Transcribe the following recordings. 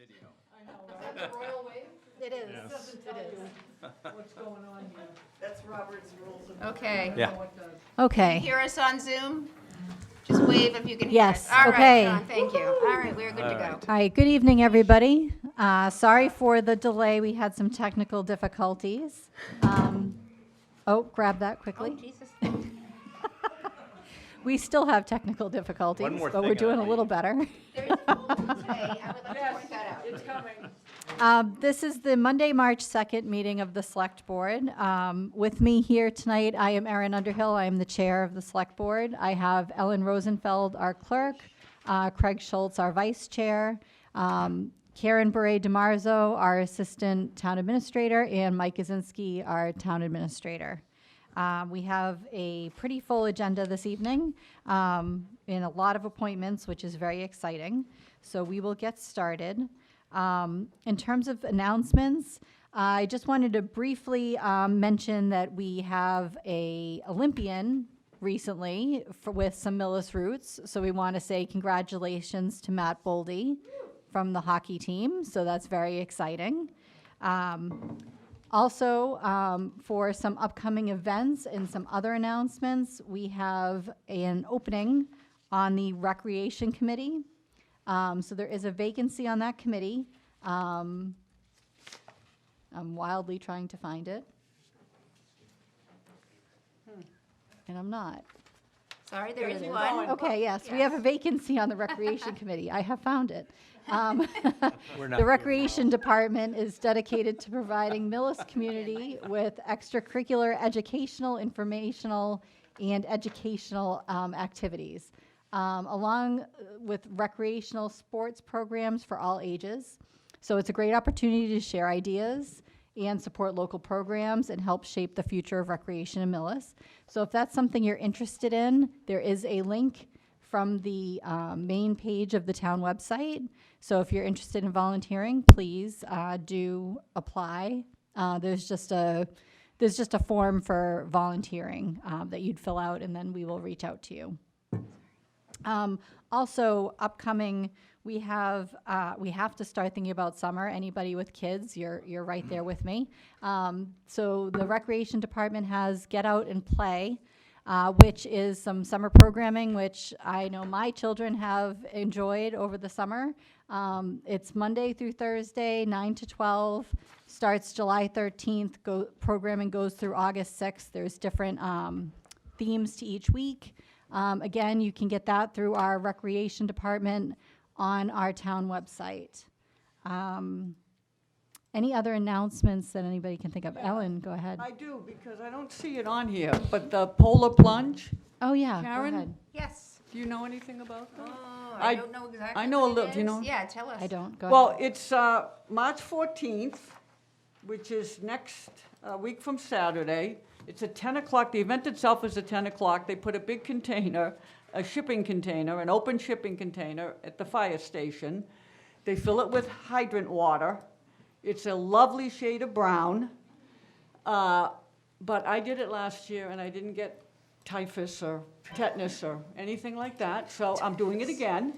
video. It is. Yes. It is. What's going on here? That's Robert's rules of. Okay. Yeah. Okay. Hear us on Zoom? Just wave if you can hear Yes, us. All right, okay. Sean, thank you. All right, we're good to go. All All right, good evening, everybody. Sorry for the delay. We had some technical difficulties. Grab that Oh, quickly. Jesus. We still have technical difficulties, One more but thing we're on doing a the- little better. There is a poll today. I would like to point that out. It's coming. This is the Monday, March 2nd meeting of the Select Board. With me here tonight, I am Erin Underhill. I am the chair of the Select Board. I have Ellen Rosenfeld, our clerk, Craig Schultz, our vice chair, Karen Beret DeMarzo, our assistant town administrator, and Mike Kaczynski, our town administrator. We have a pretty full agenda this evening, and a lot of appointments, which is very exciting. So we will get started. In terms of announcements, I just wanted to briefly mention that we have a Olympian recently with some Millis roots. So we want to say congratulations to Matt Boldy from the hockey team. So that's very exciting. Also, for some upcoming events and some other announcements, we have an opening on the Recreation Committee. So there is a vacancy on that committee. I'm wildly trying to find it. And I'm not. Sorry, there is Keep one. going. Okay, yes, we have a vacancy on the Recreation Committee. I have found it. We're not The Recreation Department is dedicated to providing Millis community with extracurricular, educational, informational, and educational activities, along with recreational sports programs for all ages. So it's a great opportunity to share ideas and support local programs and help shape the future of recreation in Millis. So if that's something you're interested in, there is a link from the main page of the town website. So if you're interested in volunteering, please do apply. There's just a form for volunteering that you'd fill out, and then we will reach out to you. Also, upcoming, we have to start thinking about summer. Anybody with kids, you're right there with me. So the Recreation Department has Get Out and Play, which is some summer programming, which I know my children have enjoyed over the summer. It's Monday through Thursday, 9 to 12, starts July 13th. Programming goes through August 6th. There's different themes to each week. Again, you can get that through our Recreation Department on our town website. Any other announcements that anybody can think of? Ellen, go ahead. I do, because I don't see it on here, but the polar plunge, Oh, yeah, go Karen? ahead. Yes. do you know anything about that? I I- don't know exactly. I know a what it little, do you is. know? Yeah, tell us. I don't, go Well, ahead. it's March 14th, which is next week from Saturday. It's at 10 o'clock. The event itself is at 10 o'clock. They put a big container, a shipping container, an open shipping container at the fire station. They fill it with hydrant water. It's a lovely shade of brown. But I did it last year, and I didn't get typhus or tetanus or anything like that, so I'm doing it again.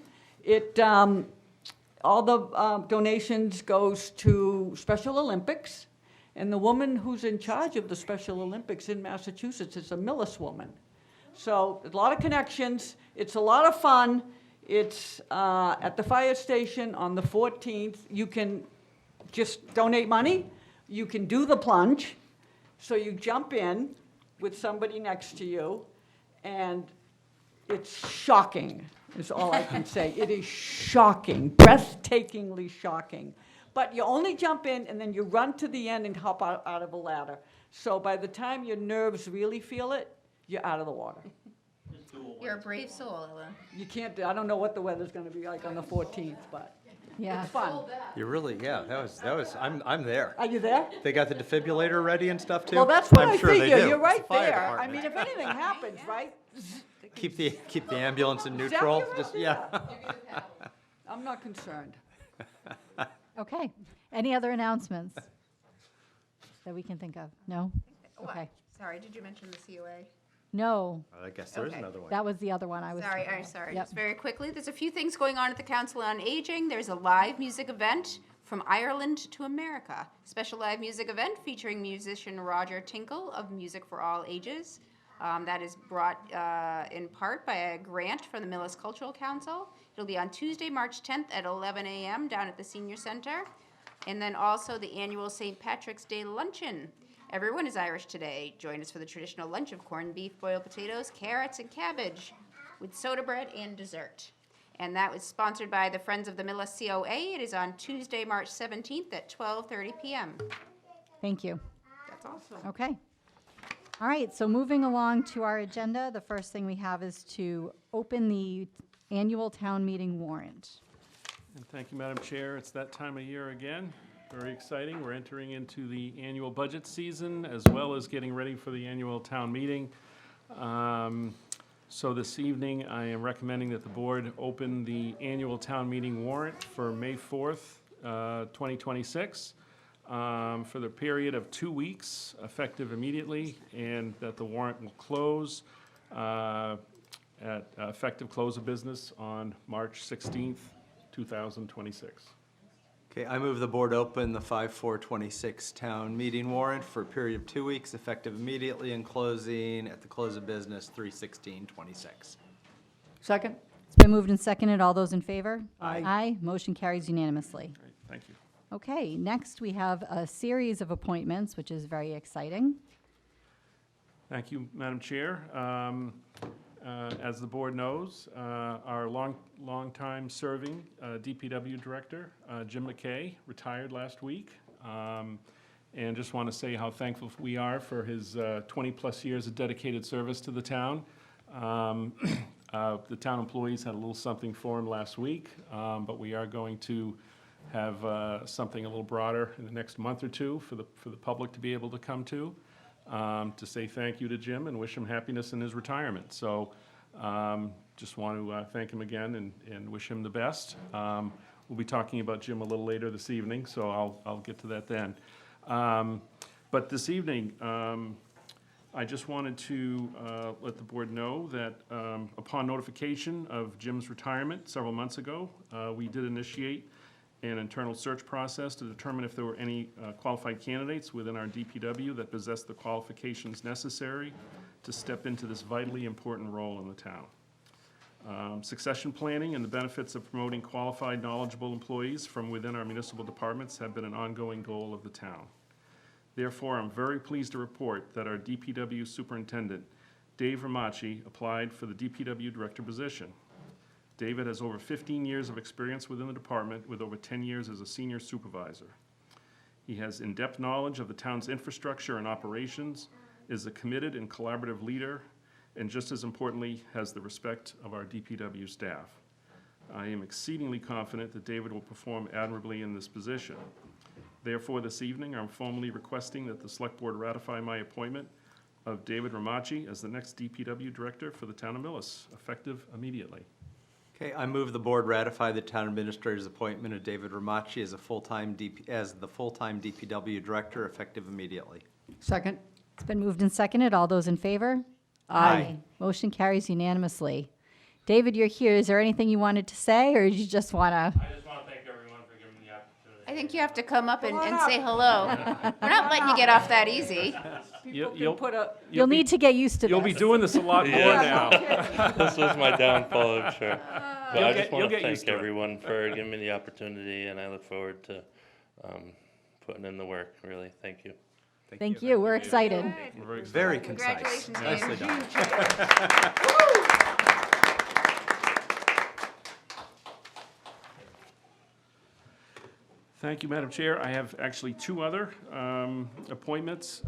All the donations goes to Special Olympics, and the woman who's in charge of the Special Olympics in Massachusetts is a Millis woman. So, a lot of connections, it's a lot of fun. It's at the fire station on the 14th. You can just donate money, you can do the plunge, so you jump in with somebody next to you, and it's shocking, is all I can say. It is shocking, breathtakingly shocking. But you only jump in, and then you run to the end and hop out of a ladder. So by the time your nerves really feel it, you're out of the water. You're a brave soul, Ella. You can't, I don't know what the weather's gonna be like on the 14th, but Yeah. it's fun. You really, yeah, that was, I'm there. Are you there? They got the defibrillator ready and stuff too? Well, that's what I'm I sure they figure, do. you're It's right the fire there. I department. mean, if anything happens, right? Keep the ambulance in Exactly neutral, right just, there. yeah. I'm not concerned. Okay. Any other announcements that we can think of? No? What? Okay. Sorry, did you mention the COA? No, I guess there is Okay. another one. that was the other one I was. Sorry, talking sorry, about. just very quickly, there's a few things going on at the Council on Aging. There's a live music event from Ireland to America. Special live music event featuring musician Roger Tinkle of Music for All Ages. That is brought in part by a grant from the Millis Cultural Council. It'll be on Tuesday, March 10th at 11 a.m. down at the Senior Center. And then also the annual St. Patrick's Day Luncheon. Everyone is Irish today. Join us for the traditional lunch of corned beef, boiled potatoes, carrots, and cabbage with soda bread and dessert. And that was sponsored by the Friends of the Millis COA. It is on Tuesday, March 17th at 12:30 p.m. Thank you. That's awesome. Okay. All right, so moving along to our agenda, the first thing we have is to open the annual town meeting warrant. And thank you, Madam Chair. It's that time of year again. Very exciting. We're entering into the annual budget season as well as getting ready for the annual town meeting. So this evening, I am recommending that the board open the annual town meeting warrant for May 4th, 2026, for the period of 2 weeks, effective immediately, and that the warrant will close at effective close of business on March 16th, 2026. Okay, I move the board open the 5/4/26 town meeting warrant for a period of 2 weeks, effective immediately and closing at the close of business 3/16/26. Second? It's been moved and seconded. All those in favor? Aye. Aye. Motion carries unanimously. Great, thank you. Okay, next we have a series of appointments, which is very exciting. Thank you, Madam Chair. As the board knows, our longtime serving DPW Director, Jim McKay, retired last week. And just want to say how thankful we are for his 20-plus years of dedicated service to the town. The town employees had a little something for him last week, but we are going to have something a little broader in the next month or two for the public to be able to come to say thank you to Jim and wish him happiness in his retirement. So just want to thank him again and wish him the best. We'll be talking about Jim a little later this evening, so I'll get to that then. But this evening, I just wanted to let the board know that upon notification of Jim's retirement several months ago, we did initiate an internal search process to determine if there were any qualified candidates within our DPW that possessed the qualifications necessary to step into this vitally important role in the town. Succession planning and the benefits of promoting qualified, knowledgeable employees from within our municipal departments have been an ongoing goal of the town. Therefore, I'm very pleased to report that our DPW Superintendent, Dave Ramachi, applied for the DPW Director position. David has over 15 years of experience within the department, with over 10 years as a senior supervisor. He has in-depth knowledge of the town's infrastructure and operations, is a committed and collaborative leader, and just as importantly, has the respect of our DPW staff. I am exceedingly confident that David will perform admirably in this position. Therefore, this evening, I'm formally requesting that the Select Board ratify my appointment of David Ramachi as the next DPW Director for the town of Millis, effective immediately. Okay, I move the board ratify the town administrator's appointment of David Ramachi as the full-time DPW Director, effective immediately. Second? It's been moved and seconded. All those in favor? Motion carries unanimously. David, you're here. Is there anything you wanted to say, or you just want to? I just want to thank everyone for giving me the opportunity. I think you have to come up and Come on up. say hello. We're not letting you get off that easy. People You'll- can put a, You'll need to get used to You'll be this. doing this a lot more now. This was my downfall, I'm sure. But I just you'll want get to thank used to it. everyone for giving me the opportunity, and I look forward to putting in the work, really. Thank you. Thank you. We're excited. We're very excited. Very concise. Congratulations, Dave. Nicely done. Thank you, Madam Chair. I have actually two other appointments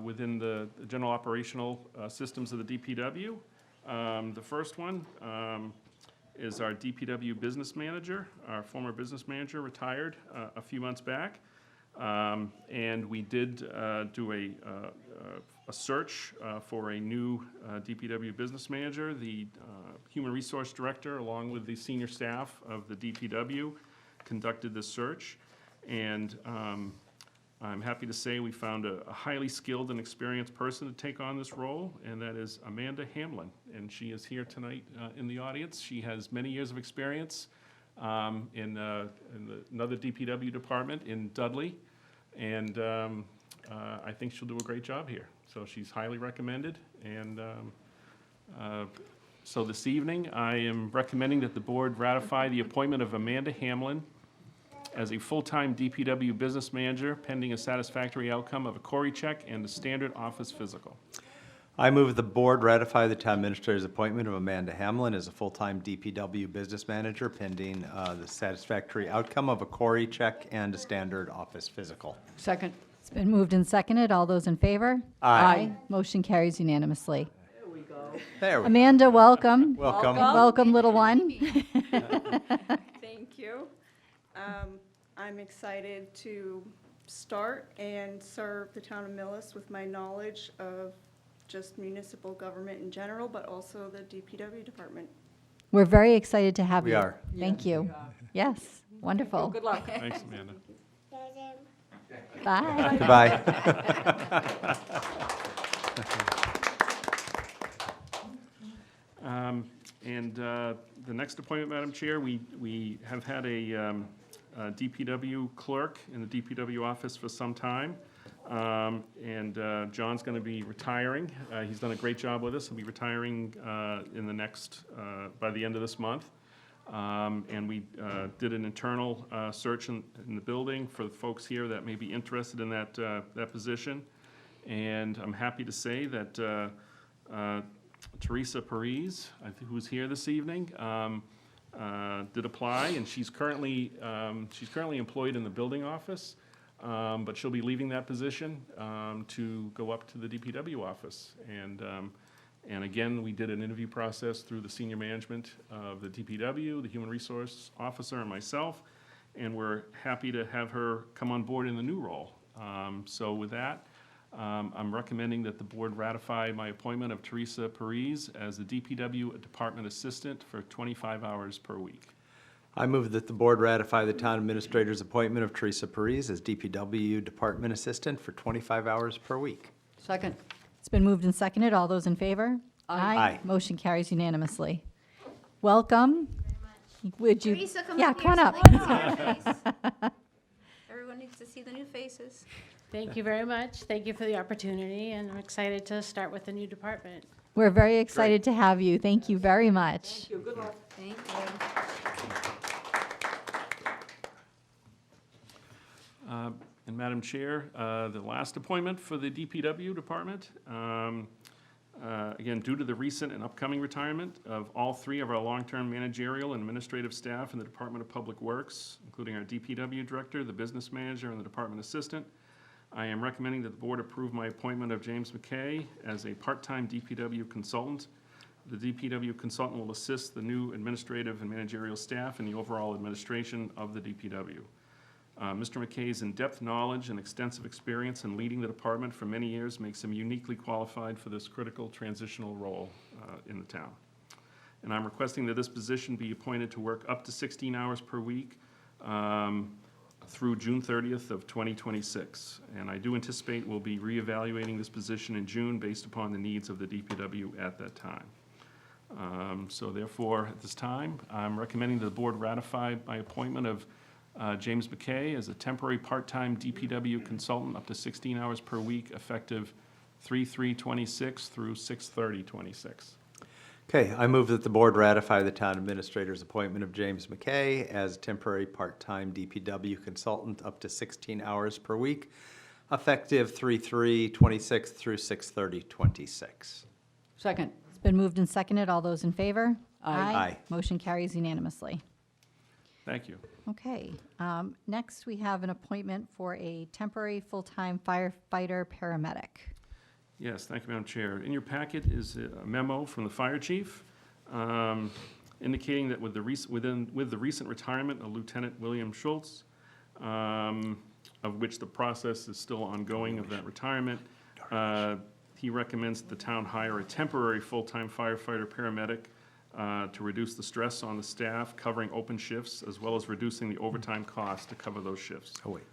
within the general operational systems of the DPW. The first one is our DPW business manager. Our former business manager retired a few months back. And we did do a search for a new DPW business manager. The human resource director, along with the senior staff of the DPW, conducted this search. And I'm happy to say we found a highly skilled and experienced person to take on this role, and that is Amanda Hamlin. And she is here tonight in the audience. She has many years of experience in another DPW department in Dudley, and I think she'll do a great job here. So she's highly recommended, and so this evening, I am recommending that the board ratify the appointment of Amanda Hamlin as a full-time DPW business manager pending a satisfactory outcome of a query check and a standard office physical. I move the board ratify the town administrator's appointment of Amanda Hamlin as a full-time DPW business manager pending the satisfactory outcome of a query check and a standard office physical. Second. It's been moved and seconded. All those in favor? Aye. Motion carries unanimously. There we go. Amanda, welcome. Welcome. Welcome, little one. Thank you. I'm excited to start and serve the town of Millis with my knowledge of just municipal government in general, but also the DPW department. We're very excited to have We you. are. Thank you. Yes, wonderful. Good luck. Thanks, Amanda. Bye. Goodbye. And the next appointment, Madam Chair, we have had a DPW clerk in the DPW office for some time. And John's going to be retiring. He's done a great job with us. He'll be retiring in the next, by the end of this month. And we did an internal search in the building for the folks here that may be interested in that position. And I'm happy to say that Teresa Parise, who's here this evening, did apply, and she's currently employed in the building office, but she'll be leaving that position to go up to the DPW office. And again, we did an interview process through the senior management of the DPW, the human resource officer, and myself, and we're happy to have her come on board in the new role. So with that, I'm recommending that the board ratify my appointment of Teresa Parise as the DPW Department Assistant for 25 hours per week. I move that the board ratify the town administrator's appointment of Teresa Parise as DPW Department Assistant for 25 hours per week. Second. It's been moved and seconded. All those in favor? Aye. Motion carries unanimously. Welcome. Would you? Teresa, come Yeah, up come on here up. so they can see your face. Everyone needs to see the new faces. Thank you very much. Thank you for the opportunity, and I'm excited to start with the new department. We're very excited to have you. Thank you very much. Thank you. Good luck. Thank you. And Madam Chair, the last appointment for the DPW department, again, due to the recent and upcoming retirement of all three of our long-term managerial and administrative staff in the Department of Public Works, including our DPW director, the business manager, and the department assistant, I am recommending that the board approve my appointment of James McKay as a part-time DPW consultant. The DPW consultant will assist the new administrative and managerial staff in the overall administration of the DPW. Mr. McKay's in-depth knowledge and extensive experience in leading the department for many years makes him uniquely qualified for this critical transitional role in the town. And I'm requesting that this position be appointed to work up to 16 hours per week through June 30th of 2026. And I do anticipate we'll be reevaluating this position in June based upon the needs of the DPW at that time. So therefore, at this time, I'm recommending that the board ratify my appointment of James McKay as a temporary part-time DPW consultant up to 16 hours per week, effective 3/3/26 through 6/30/26. Okay, I move that the board ratify the town administrator's appointment of James McKay as temporary part-time DPW consultant up to 16 hours per week, effective 3/3/26 through 6/30/26. Second. It's been moved and seconded. All those in favor? Aye. Aye. Motion carries unanimously. Thank you. Okay. Next, we have an appointment for a temporary full-time firefighter paramedic. Yes, thank you, Madam Chair. In your packet is a memo from the fire chief indicating that with the recent retirement of Lieutenant William Schultz, of which the process is still ongoing of that retirement, he recommends that the town hire a temporary full-time firefighter paramedic to reduce the stress on the staff covering open shifts, as well as reducing the overtime cost to cover those shifts. Oh, wait.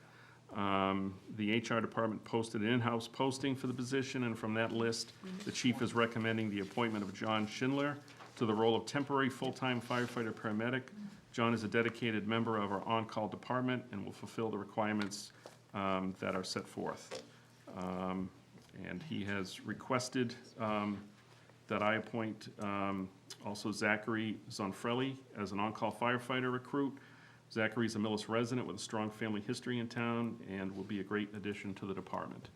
The HR department posted an in-house posting for the position, and from that list, the chief is recommending the appointment of John Schindler to the role of temporary full-time firefighter paramedic. John is a dedicated member of our on-call department and will fulfill the requirements that are set forth. And he has requested that I appoint also Zachary Zonfrelli as an on-call firefighter recruit. Zachary's a Millis resident with a strong family history in town and will be a great addition to the department.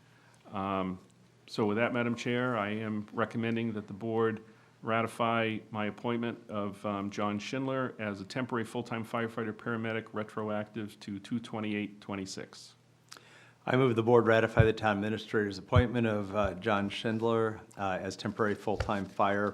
So with that, Madam Chair, I am recommending that the board ratify my appointment of John Schindler as a temporary full-time firefighter paramedic retroactive to 2/28/26. I move the board ratify the town administrator's appointment of John Schindler as temporary full-time firefighter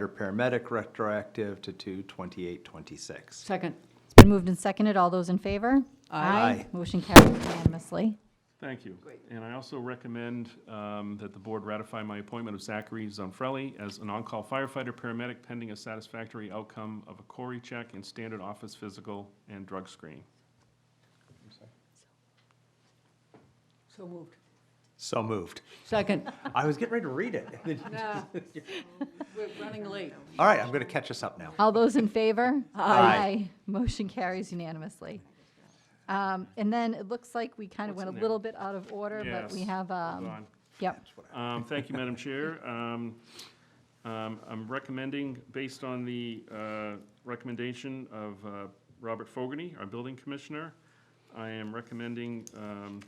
paramedic retroactive to 2/28/26. Second. It's been moved and seconded. All those in favor? Aye. Motion carries unanimously. Thank you. Great. And I also recommend that the board ratify my appointment of Zachary Zonfrelli as an on-call firefighter paramedic pending a satisfactory outcome of a Cory check and standard office physical and drug screen. So moved. So moved. Second. I was getting ready to read it. Nah, we're running late. All right, I'm going to catch us up now. All those in favor? Aye. Motion carries unanimously. And then it looks like we kind of What's went in a there? little bit out of order, but we Yes. have, Hold on. yep, Thank you, Madam Chair. I'm recommending, based on the recommendation of Robert Fogarty, our building commissioner, I am recommending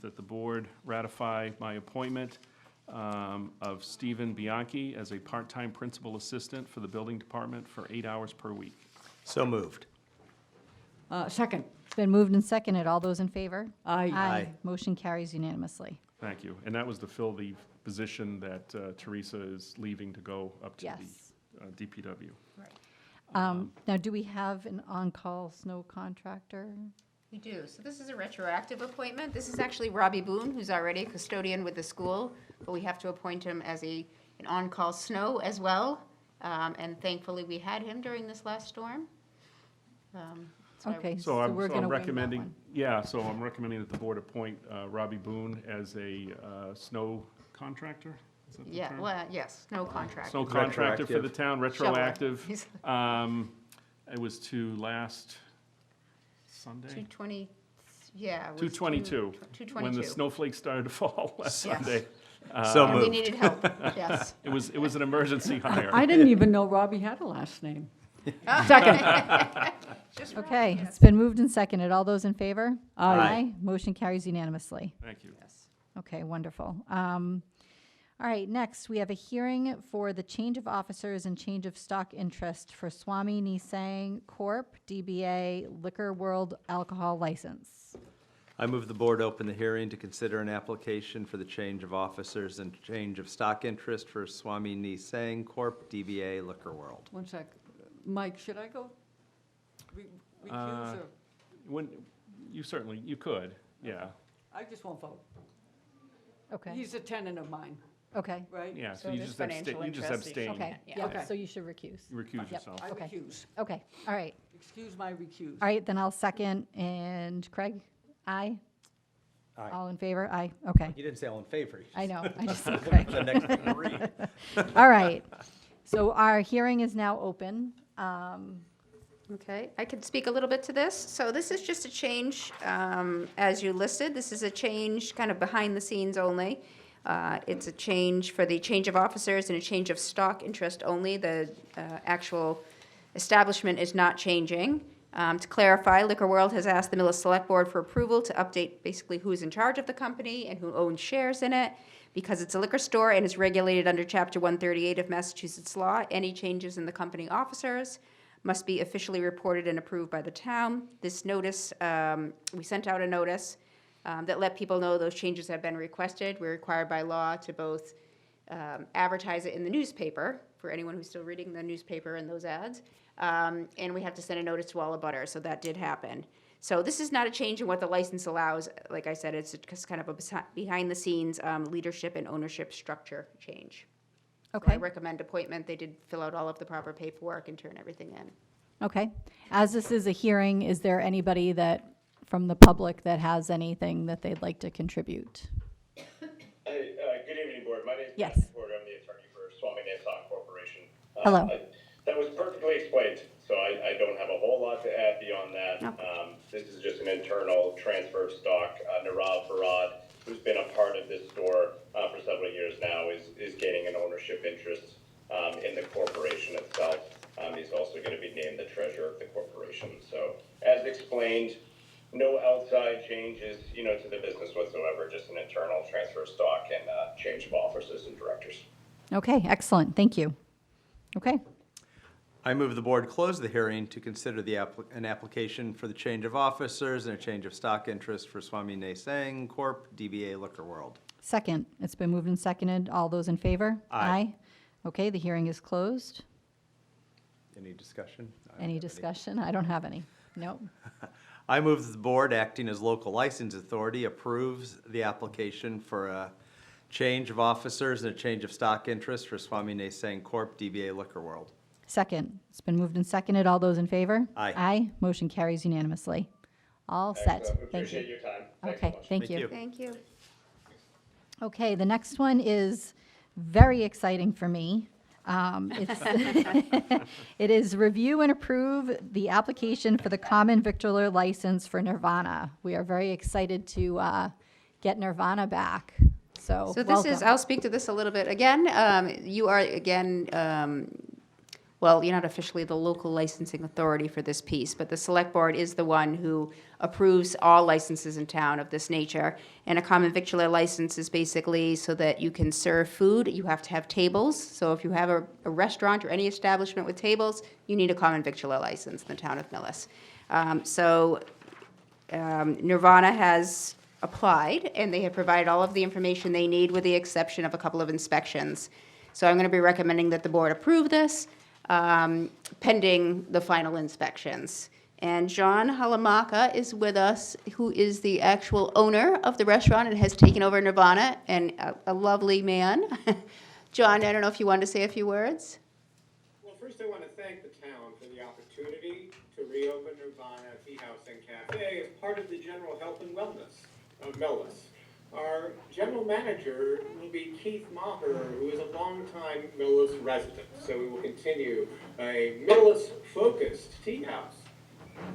that the board ratify my appointment of Stephen Bianchi as a part-time principal assistant for the building department for 8 hours per week. So moved. Second. it's been moved and seconded. All those in favor? Aye. Aye. Motion carries unanimously. Thank you. And that was to fill the position that Teresa is leaving to go up to Yes. the DPW. Now, do we have an on-call snow contractor? We do. So this is a retroactive appointment. This is actually Robbie Boone, who's already a custodian with the school, but we have to appoint him as an on-call snow as well. And thankfully, we had him during this last storm. So I- Okay, So so I'm we're going to wing that recommending, one. yeah, so I'm recommending that the board appoint Robbie Boone as a snow contractor? Is that the Yeah, term? well, yes, no contract. Snow contractor for the Retroactive. town, Shoveler. retroactive. He's It was to last Sunday? 220, yeah. it was 2/22, 2/22. when the snowflakes started to fall last Yes. Sunday. So And we moved. needed help, yes. It was an emergency hire. I didn't even know Robbie had a last name. Second. Just Okay, it's been moved and seconded. All those in favor? Aye. Motion carries unanimously. Thank you. Yes. Okay, wonderful. All right, next, we have a hearing for the change of officers and change of stock interest for Swami Nisang Corp., DBA Liquor World Alcohol License. I move the board open the hearing to consider an application for the change of officers and change of stock interest for Swami Nisang Corp., DBA Liquor World. One sec. Mike, should I go recuse or? When, you certainly, you could, yeah. I just won't vote. Okay, He's a tenant of mine, okay, right? Yeah, so So you there's just financial abstain, you just interest, you abstain. okay. Yeah. Yeah, Okay. so you should recuse. You recuse Yep. yourself. I Oh. Okay. recuse. Okay, all right. Excuse my recuse. All right, then I'll second, and Craig? Aye? Aye. All in favor? Aye, okay. You didn't say all in favor. I know, I just said Craig. The next one to read. All right, so our hearing is now open. Okay, I can speak a little bit to this. So this is just a change, as you listed. This is a change kind of behind the scenes only. It's a change for the change of officers and a change of stock interest only. The actual establishment is not changing. To clarify, Liquor World has asked the Millis Select Board for approval to update basically who's in charge of the company and who owns shares in it. Because it's a liquor store and is regulated under Chapter 138 of Massachusetts law, any changes in the company officers must be officially reported and approved by the town. This notice, we sent out a notice that let people know those changes have been requested. We're required by law to both advertise it in the newspaper, for anyone who's still reading the newspaper and those ads, and we have to send a notice to all abutters, so that did happen. So this is not a change in what the license allows. Like I said, it's just kind of a behind-the-scenes leadership and ownership structure change. So I Okay, recommend appointment. They did fill out all of the proper paperwork and turn everything in. okay. As this is a hearing, is there anybody that from the public that has anything that they'd like to contribute. Hey, good evening, Board. My name is Yes. Patrick Porter. I'm the attorney for Swami Nason Corporation. Hello. That was perfectly explained, so I don't have a whole lot to add beyond that. No. This is just an internal transfer of stock. Nirav Farad, who's been a part of this store for several years now, is gaining an ownership interest in the corporation itself. He's also going to be named the treasurer of the corporation. So, as explained, no outside changes, to the business whatsoever, just an internal transfer of stock and change of officers and directors. Okay, excellent, thank you. Okay, I move the board close the hearing to consider an application for the change of officers and a change of stock interest for Swami Naysang Corp., DBA Liquor World. second, it's been moved and seconded. All those in favor? Aye. Okay, the hearing is closed. Any discussion? I don't Any have discussion? I don't have any. Nope. I move that the board, acting as local license authority, approves the application for a change of officers and a change of stock interest for Swami Naysang Corp., DBA Liquor World. Second, it's been moved and seconded. All those in favor? Aye. Aye, motion carries unanimously. All set. Excellent. Thank Appreciate you. your time. Thanks so Okay, much. thank Thank you. you. Thank you. Okay, the next one is very exciting for me. It is review and approve the application for the common victualler license for Nirvana. We are very excited to get Nirvana back, so So this is, welcome. I'll speak to this a little bit. Again, you are, well, you're not officially the local licensing authority for this piece, but the select board is the one who approves all licenses in town of this nature. And a common victualler license is basically so that you can serve food, you have to have tables. So if you have a restaurant or any establishment with tables, you need a common victualler license in the town of Millis. Nirvana has applied, and they have provided all of the information they need with the exception of a couple of inspections. So I'm going to be recommending that the board approve this, pending the final inspections. And John Halamaka is with us, who is the actual owner of the restaurant and has taken over Nirvana, and a lovely man. John, I don't know if you wanted to say a few words? Well, first I want to thank the town for the opportunity to reopen Nirvana Tea House and Cafe as part of the general health and wellness of Millis. Our general manager will be Keith Maher, who is a longtime Millis resident, so we will continue a Millis-focused tea house.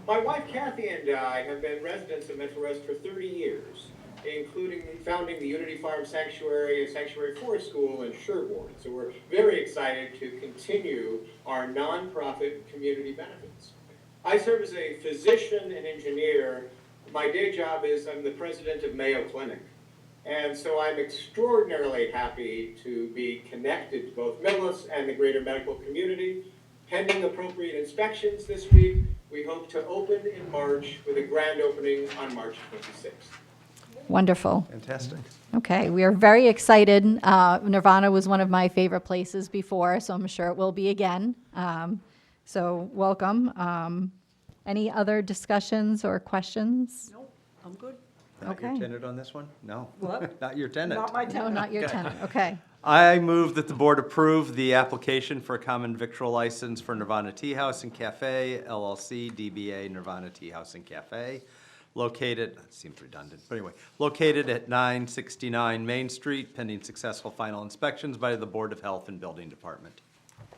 My wife Kathy and I have been residents of Metro West for 30 years, including founding the Unity Farm Sanctuary and Sanctuary Forest School in Sherborne. So we're very excited to continue our nonprofit community benefits. I serve as a physician and engineer. My day job is I'm the president of Mayo Clinic. And so I'm extraordinarily happy to be connected to both Millis and the greater medical community. Pending appropriate inspections this week, we hope to open in March with a grand opening on March 26th. Wonderful. Fantastic. Okay, we are very excited. Nirvana was one of my favorite places before, so I'm sure it will be again. So welcome. Any other discussions or questions? Nope, I'm good. Not your Okay. tenant on this one? No. What? Not your tenant. Not my No, tenant. not your tenant. Okay. I move that the board approve the application for a common victual license for Nirvana Tea House and Cafe, LLC, DBA Nirvana Tea House and Cafe, located, that seems redundant, but anyway, located at 969 Main Street, pending successful final inspections by the Board of Health and Building Department.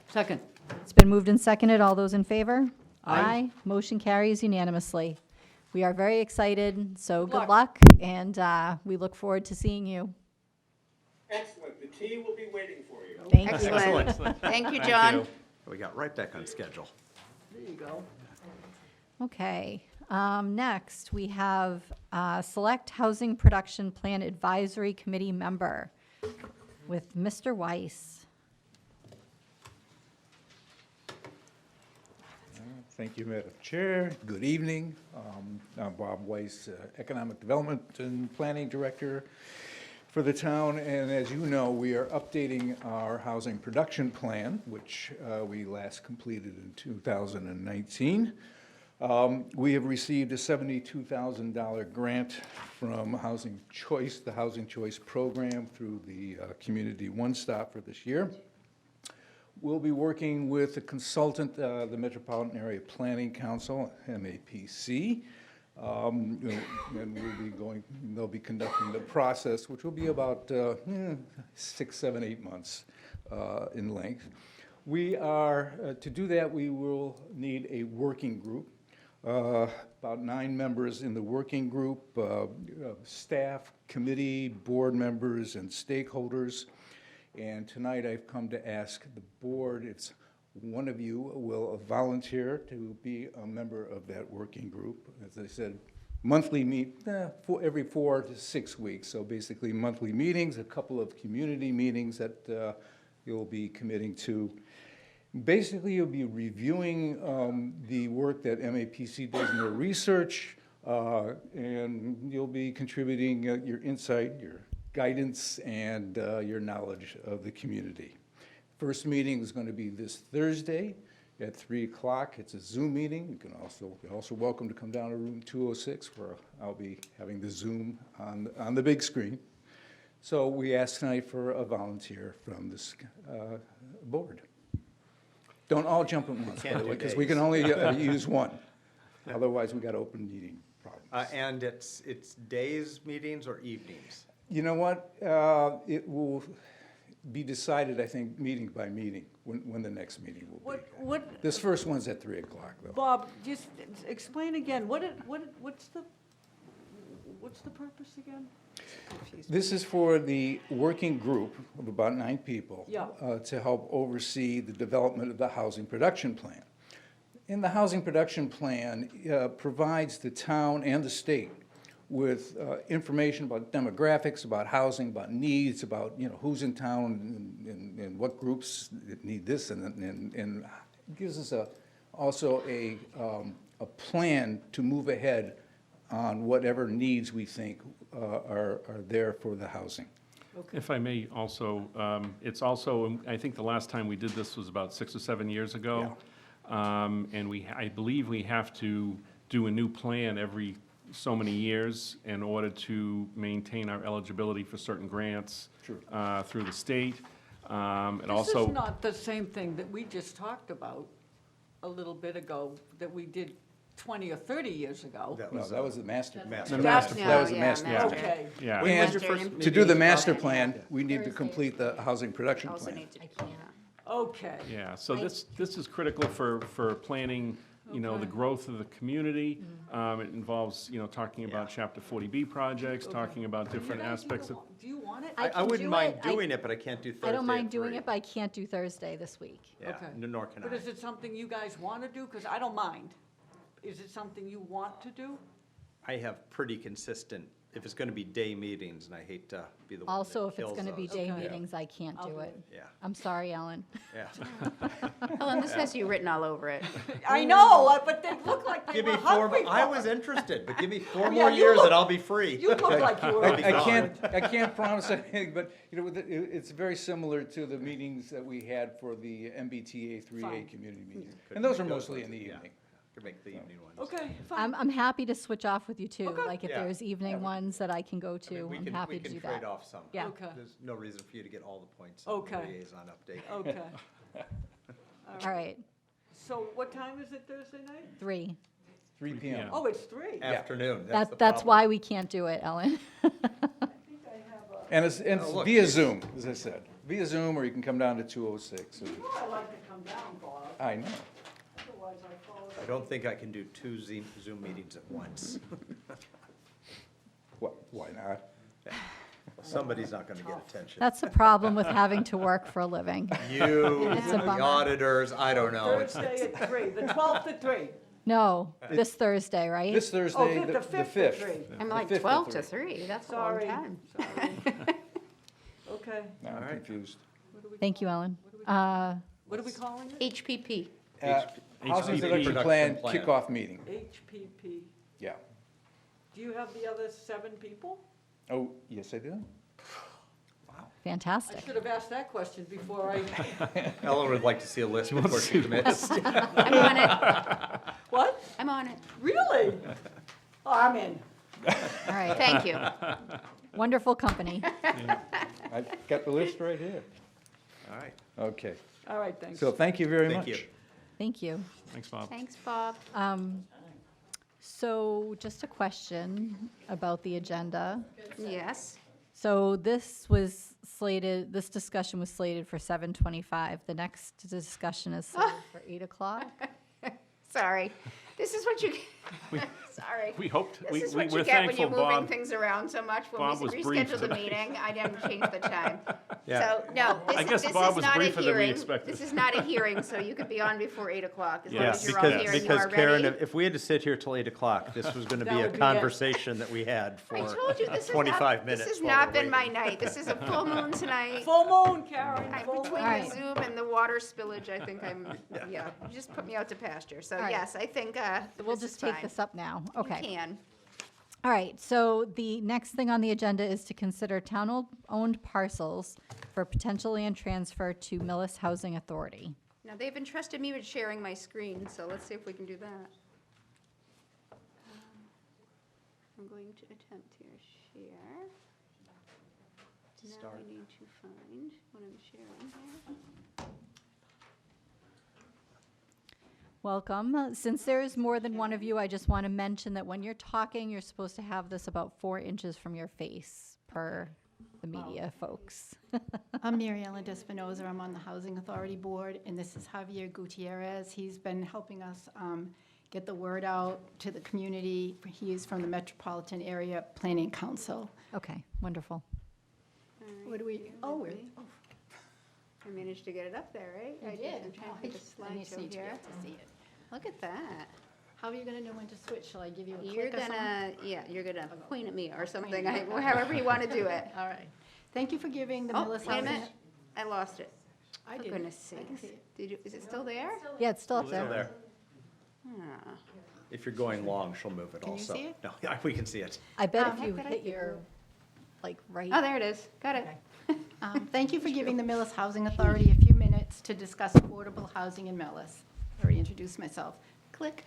Second. It's been moved and seconded. All those in favor? Aye. Motion carries unanimously. We are very excited, so Good good luck. luck, and we look forward to seeing you. Excellent. The tea will be waiting for you. Thank you. Excellent. Thank you, John. We got right back on schedule. There you go. Okay, next, we have Select Housing Production Plan Advisory Committee member with Mr. Weiss. Thank you, Madam Chair. Good evening. I'm Bob Weiss, Economic Development and Planning Director for the town. And as you know, we are updating our housing production plan, which we last completed in 2019. We have received a $72,000 grant from Housing Choice, the Housing Choice program, through the Community One Stop for this year. We'll be working with a consultant, the Metropolitan Area Planning Council, MAPC, And they'll be conducting the process, which will be about 6, 7, 8 months in length. We are, to do that, we will need a working group. About 9 members in the working group, staff, committee, board members, and stakeholders. And tonight I've come to ask the board if one of you will volunteer to be a member of that working group. As I said, monthly every 4 to 6 weeks. So basically monthly meetings, a couple of community meetings that you'll be committing to. Basically, you'll be reviewing the work that MAPC does in their research, and you'll be contributing your insight, your guidance, and your knowledge of the community. First meeting is going to be this Thursday at 3 o'clock. It's a Zoom meeting. You're also welcome to come down to room 206, where I'll be having the Zoom on the big screen. So we ask tonight for a volunteer from this board. Don't all jump at once, by the way, because we can only use one. Otherwise, we got open meeting problems. And it's days meetings or evenings? You know what? It will be decided, I think, meeting by meeting, when the next meeting will be. What, This first one's at 3 o'clock, though. Bob, just explain again, what's the purpose again? This is for the working group of about 9 people. Yeah. To help oversee the development of the housing production plan. And the housing production plan provides the town and the state with information about demographics, about housing, about needs, about who's in town and what groups need this, and gives us also a plan to move ahead on whatever needs we think are there for the housing. If I may also, it's also, I think the last time we did this was about 6 or 7 years ago. And I believe we have to do a new plan every so many years in order to maintain our eligibility for certain grants through the state. This is not the same thing that we just talked about a little bit ago, that we did 20 or 30 years ago. No, that was the master. The master That was the master plan. Okay. Yeah. When was And your first to do the master plan, we need to complete the housing production Also plan. need to, Okay. Yeah, so this is critical for planning, the growth of the community. It involves, talking about Chapter 40B projects, talking about different aspects of. Do you want it? I I can wouldn't do mind it. doing it, but I can't do Thursday I don't mind at doing 3. it, but I can't do Thursday this week. Yeah, Okay. nor can But I. is it something you guys want to do? Because I don't mind. Is it something you want to do? I have pretty consistent, if it's going to be day meetings, and I hate to be the one that Also, if it's kills going to be those. day Okay. meetings, I can't I'll do do it. Yeah, I'm sorry, Ellen. yeah. Helen, this has you written all over it. I know, but they look like they Give me were 4, hungry I for was it. interested, but give me 4 Yeah, more you years look- and I'll be free. You look like you were. I'll be I gone. can't promise anything, but, it's very similar to the meetings that we had for the MBTA 3A Fine. community meetings. And those are mostly in the Yeah. evening. Could make the evening ones. Okay, fine. I'm happy to switch off with you too. Okay. Like if Yeah. there's evening ones that I can go I mean, to, we I'm can- happy to do We can trade that. off some. Yeah. Okay. There's no reason for you to get all the points on the Okay. liaison update. Okay. All right, So what time is it Thursday night? 3. 3 p.m. Yeah. Oh, it's 3. Afternoon, that's the That's problem. why we can't do it, Ellen. And it's Oh, look, via it's- Zoom, as I said. Via Zoom, or you can come down to 206. You know I like to come down, Bob. I know. Otherwise I follow. I don't think I can do 2 Zoom meetings at once. Why not? Somebody's not going to get attention. That's the problem with having to work for a living. You, It's a the bummer. auditors, I don't know. It's- Thursday at 3, the 12th at 3. No, this Thursday, right? This Thursday, Oh, the the 5th 5th. at 3. I'm The like 5th 12 to to 3, that's a long Sorry. time. Sorry. Okay. Now I'm All right. confused. Thank you, Ellen. What are we calling it? HPP. Housing HPP. Production Plan Production plan. kickoff meeting. HPP. Yeah. Do you have the other 7 people? Oh, yes, I do. I Fantastic. should have asked that question before I, Ellen would like to see a list before she commits. I'm on it, what? I'm on it. Really? Oh, I'm in. All right, Thank you. wonderful company. I've got the list right here. All right. Okay. All right, thanks. So thank you very much. Thank you. Thank you. Thanks, Bob. Thanks, Bob. So just a question about the agenda. Yes. So this discussion was slated for 7:25. The next discussion is slated for 8 o'clock. Sorry. This is what you, We- sorry. We hoped, This we is we what we're you get when thankful you're moving Bob. things around so much. When Bob we was briefed rescheduled the tonight. meeting, I didn't change the time. Yeah. So, no, I guess this Bob is was not a briefer than we hearing. expected. This is not a hearing, so you could be on before 8 o'clock, as long Yeah, as you're all because, here and you because are Karen, ready. if we had to sit here till 8 o'clock, this was going to That be a would be it. conversation that we had for I told you, this is 25 not, minutes. this has while not we're been my waiting. night. This is a full moon tonight. Full moon, Karen, I'm full between moon. the Zoom and the water spillage, I think I'm, yeah, you just put me out to pasture. So All right. yes, I think We'll this is just take fine. this up now. You Okay. can. All right, so the next thing on the agenda is to consider town-owned parcels for potential land transfer to Millis Housing Authority. Now, they've entrusted me with sharing my screen, so let's see if we can do that. I'm going to attempt to share. Now I need to find what I'm sharing here. Welcome. Since there is more than one of you, I just want to mention that when you're talking, you're supposed to have this about 4 inches from your face per the media folks. I'm Mary Ellen Despinoza. I'm on the Housing Authority Board, and this is Javier Gutierrez. He's been helping us get the word out to the community. He is from the Metropolitan Area Planning Council. Okay, wonderful. All right, What do we, bear oh, with we're, me. I managed to get it up there, right? I did. I'm trying to pick a I just slideshow need to be here. able to see it. Look at that. How are you gonna know when to switch? Shall I give you a You're click or something? gonna, yeah, you're gonna point at me or something, Point. however you want to do it. All right. Thank you for giving the Oh, Millis wait a Housing. minute. I lost it. I For did. goodness I can sakes. see it. Did you, is it still there? Yeah, it's still up Still there. there. Ah. If you're going long, she'll move it Can you also. see it? No, yeah, we can see it. I bet Oh, if you heck, did I hit do? your, like, right. Oh, there it is. Got it. Thank you for giving the Millis Housing Authority a few minutes to discuss affordable housing in Millis. I already introduced myself. Click.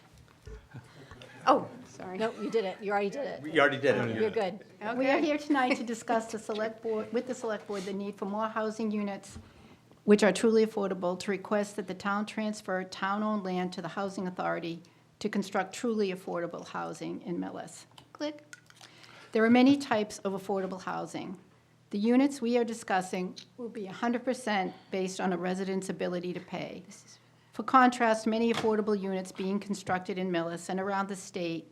Oh, sorry. Nope, you did it. You already did it. You already did it. You're good. We are Okay. here tonight to discuss the select board, with the select board, the need for more housing units which are truly affordable, to request that the town transfer town-owned land to the Housing Authority to construct truly affordable housing in Millis. Click. There are many types of affordable housing. The units we are discussing will be 100% based on a resident's ability to pay. For contrast, many affordable units being constructed in Millis and around the state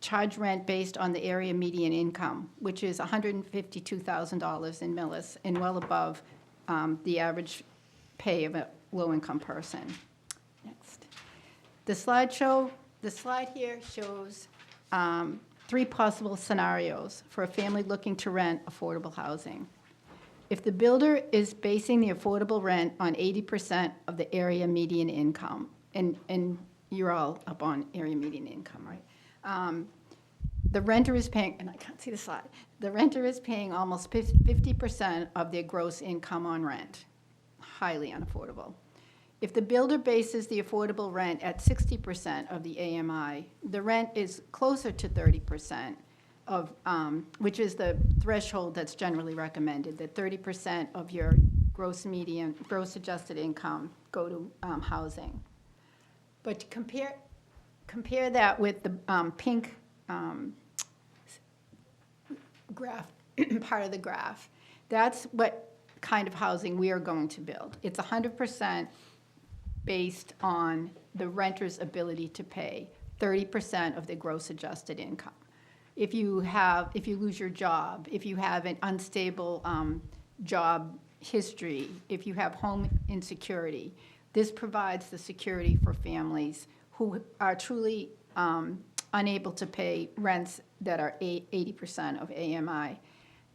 charge rent based on the area median income, which is $152,000 in Millis and well above the average pay of a low-income person. Next. The slide here shows 3 possible scenarios for a family looking to rent affordable housing. If the builder is basing the affordable rent on 80% of the area median income, and you're all up on area median income, right? The renter is paying, and I can't see the slide, the renter is paying almost 50% of their gross income on rent. Highly unaffordable. If the builder bases the affordable rent at 60% of the AMI, the rent is closer to 30% of, which is the threshold that's generally recommended, that 30% of your gross adjusted income go to housing. But to compare that with the pink graph, part of the graph, that's what kind of housing we are going to build. It's 100% based on the renter's ability to pay 30% of the gross adjusted income. If you lose your job, if you have an unstable job history, if you have home insecurity, this provides the security for families who are truly unable to pay rents that are 80% of AMI.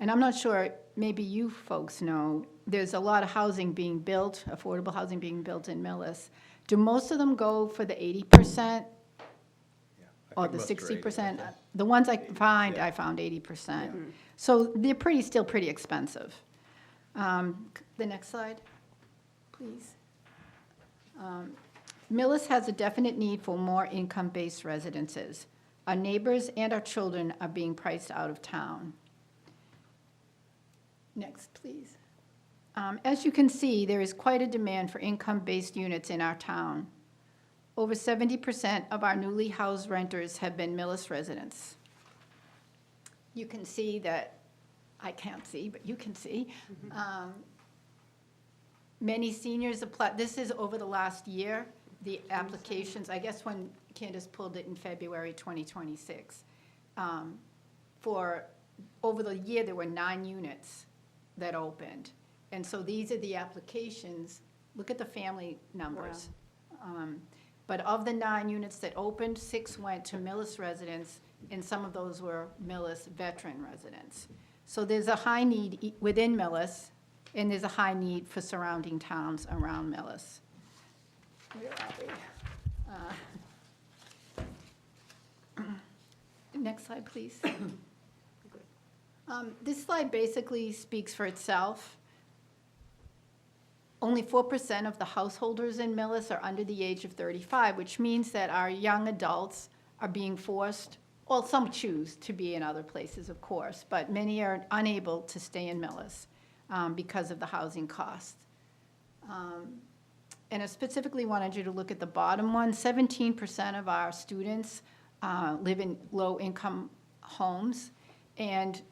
And I'm not sure, maybe you folks know, there's a lot of housing being built, affordable housing being built in Millis. Do most of them go for the 80%? Or the 60%? The ones I found 80%. So they're still pretty expensive. The next slide, please. Millis has a definite need for more income-based residences. Our neighbors and our children are being priced out of town. Next, please. As you can see, there is quite a demand for income-based units in our town. Over 70% of our newly housed renters have been Millis residents. You can see that, I can't see, but you can see. Many seniors apply, this is over the last year, the applications, I guess when Candace pulled it in February 2026. For, over the year, there were 9 units that opened. And so these are the applications. Look at the family numbers. But of the 9 units that opened, 6 went to Millis residents, and some of those were Millis veteran residents. So there's a high need within Millis, and there's a high need for surrounding towns around Millis. Where are we? Next slide, please. This slide basically speaks for itself. Only 4% of the householders in Millis are under the age of 35, which means that our young adults are being forced, well, some choose to be in other places, of course, but many are unable to stay in Millis because of the housing costs. And I specifically wanted you to look at the bottom one. 17% of our students live in low-income homes, and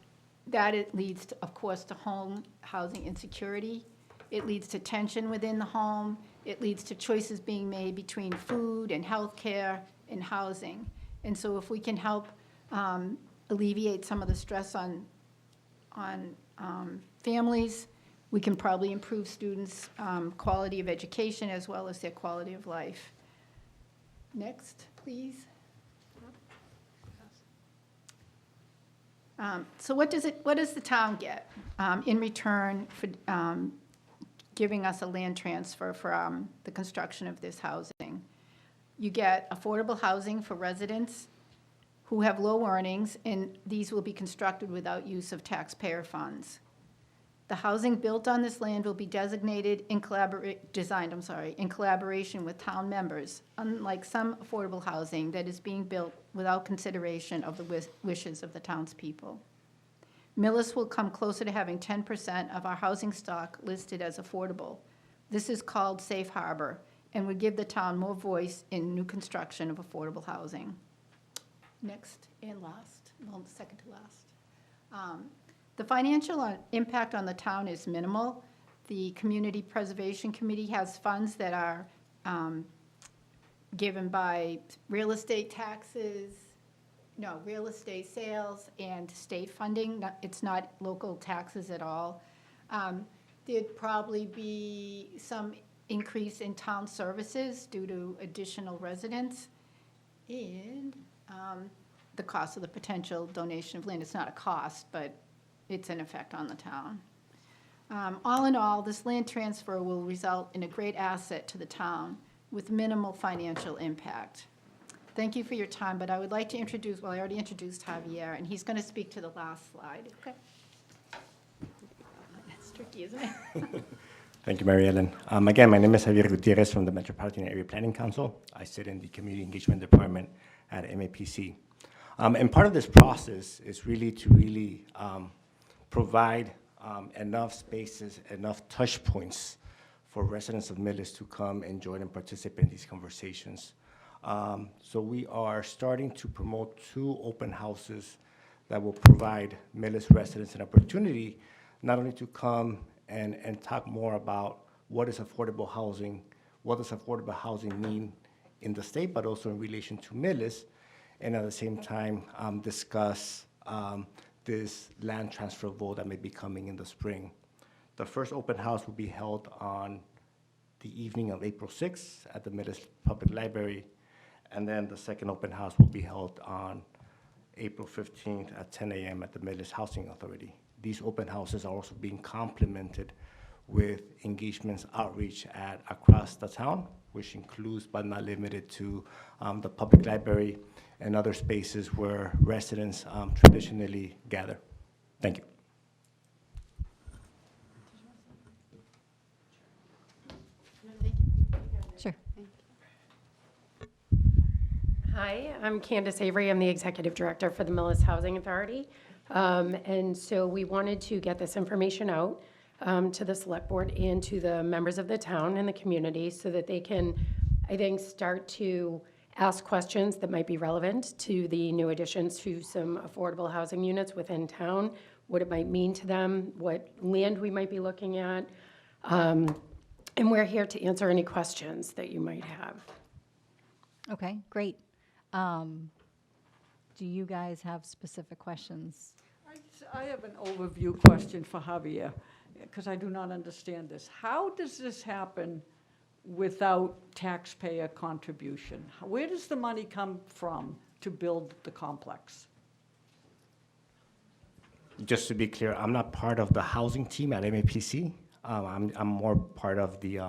that it leads, to, of course, to home housing insecurity. It leads to tension within the home. It leads to choices being made between food and health care and housing. And so if we can help alleviate some of the stress on families, we can probably improve students' quality of education as well as their quality of life. Next, please. So what does the town get in return for giving us a land transfer for the construction of this housing? You get affordable housing for residents who have low earnings, and these will be constructed without use of taxpayer funds. The housing built on this land will be designated designed in collaboration with town members, unlike some affordable housing that is being built without consideration of the wishes of the townspeople. Millis will come closer to having 10% of our housing stock listed as affordable. This is called Safe Harbor and would give the town more voice in new construction of affordable housing. Next and last, well, second to last. The financial impact on the town is minimal. The Community Preservation Committee has funds that are given by real estate taxes, real estate sales and state funding. It's not local taxes at all. There'd probably be some increase in town services due to additional residents and the cost of the potential donation of land. It's not a cost, but it's an effect on the town. All in all, this land transfer will result in a great asset to the town with minimal financial impact. Thank you for your time, but I would like to introduce, well, I already introduced Javier, and he's going to speak to the last slide. Okay. That's tricky, isn't it? Thank you, Mary Ellen. Again, my name is Javier Gutierrez from the Metropolitan Area Planning Council. I sit in the Community Engagement Department at MAPC. And part of this process is really to provide enough spaces, enough touch points for residents of Millis to come and join and participate in these conversations. So we are starting to promote 2 open houses that will provide Millis residents an opportunity not only to come and talk more about what is affordable housing, what does affordable housing mean in the state, but also in relation to Millis, and at the same time discuss this land transfer vote that may be coming in the spring. The first open house will be held on the evening of April 6th at the Millis Public Library, and then the second open house will be held on April 15th at 10 a.m. at the Millis Housing Authority. These open houses are also being complemented with engagements outreach across the town, which includes but not limited to the public library and other spaces where residents traditionally gather. Thank you. Sure. Hi, I'm Candace Avery. I'm the Executive Director for the Millis Housing Authority. And so we wanted to get this information out to the Select Board and to the members of the town and the community so that they can I think, start to ask questions that might be relevant to the new additions to some affordable housing units within town, what it might mean to them, what land we might be looking at. And we're here to answer any questions that you might have. Okay, great. Do you guys have specific questions? I have an overview question for Javier, because I do not understand this. How does this happen without taxpayer contribution? Where does the money come from to build the complex? Just to be clear, I'm not part of the housing team at MAPC. I'm more part of the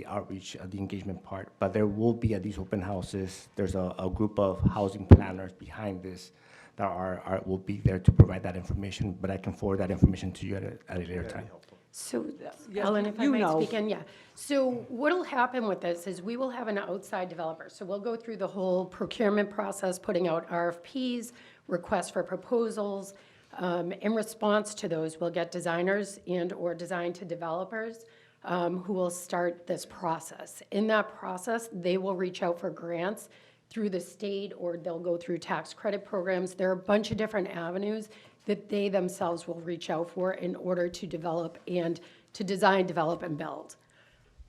outreach, the engagement part. But there will be at these open houses, there's a group of housing planners behind this that will be there to provide that information. But I can forward that information to you at a later time. So, Yeah, Ellen, if I you might know. speak in, yeah. So what'll happen with this is we will have an outside developer. So we'll go through the whole procurement process, putting out RFPs, requests for proposals. In response to those, we'll get designers and/or design to developers who will start this process. In that process, they will reach out for grants through the state, or they'll go through tax credit programs. There are a bunch of different avenues that they themselves will reach out for in order to develop and to design, develop, and build.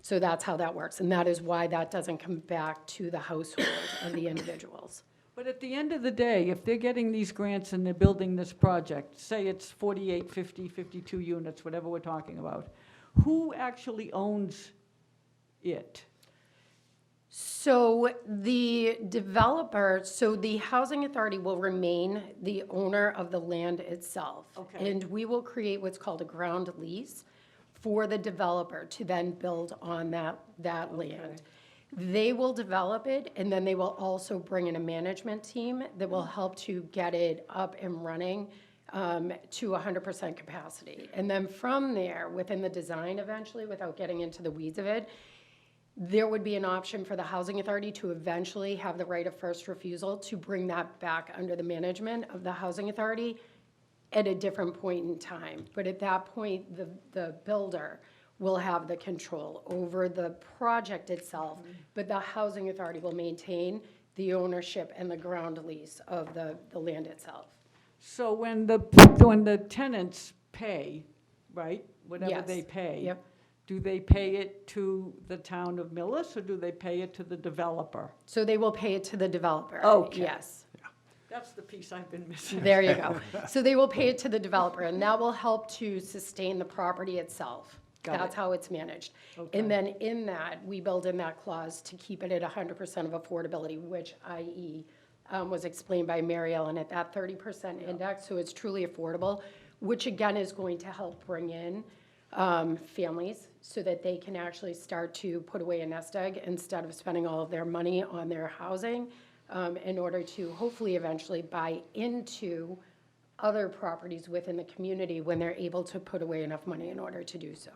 So that's how that works, and that is why that doesn't come back to the household of the individuals. But at the end of the day, if they're getting these grants and they're building this project, say it's 48, 50, 52 units, whatever we're talking about, who actually owns it? So the developer, so the housing authority will remain the owner of the land itself. Okay. And we will create what's called a ground lease for the developer to then build on that land. They will develop it, and then they will also bring in a management team that will help to get it up and running to 100% capacity. And then from there, within the design eventually, without getting into the weeds of it, there would be an option for the housing authority to eventually have the right of first refusal to bring that back under the management of the housing authority at a different point in time. But at that point, the builder will have the control over the project itself, but the housing authority will maintain the ownership and the ground lease of the land itself. So when the tenants pay, right, whatever Yes. they pay, Yep. do they pay it to the town of Millis, or do they pay it to the developer? So they will pay it to the developer. Okay. Yes. That's the piece I've been missing. There you go. So they will pay it to the developer, and that will help to sustain the property itself. Got That's it. how it's managed. Okay. And then in that, we build in that clause to keep it at 100% of affordability, which i.e. Was explained by Mary Ellen at that 30% index, so it's truly affordable, which again is going to help bring in families so that they can actually start to put away a nest egg instead of spending all of their money on their housing in order to hopefully eventually buy into other properties within the community when they're able to put away enough money in order to do so.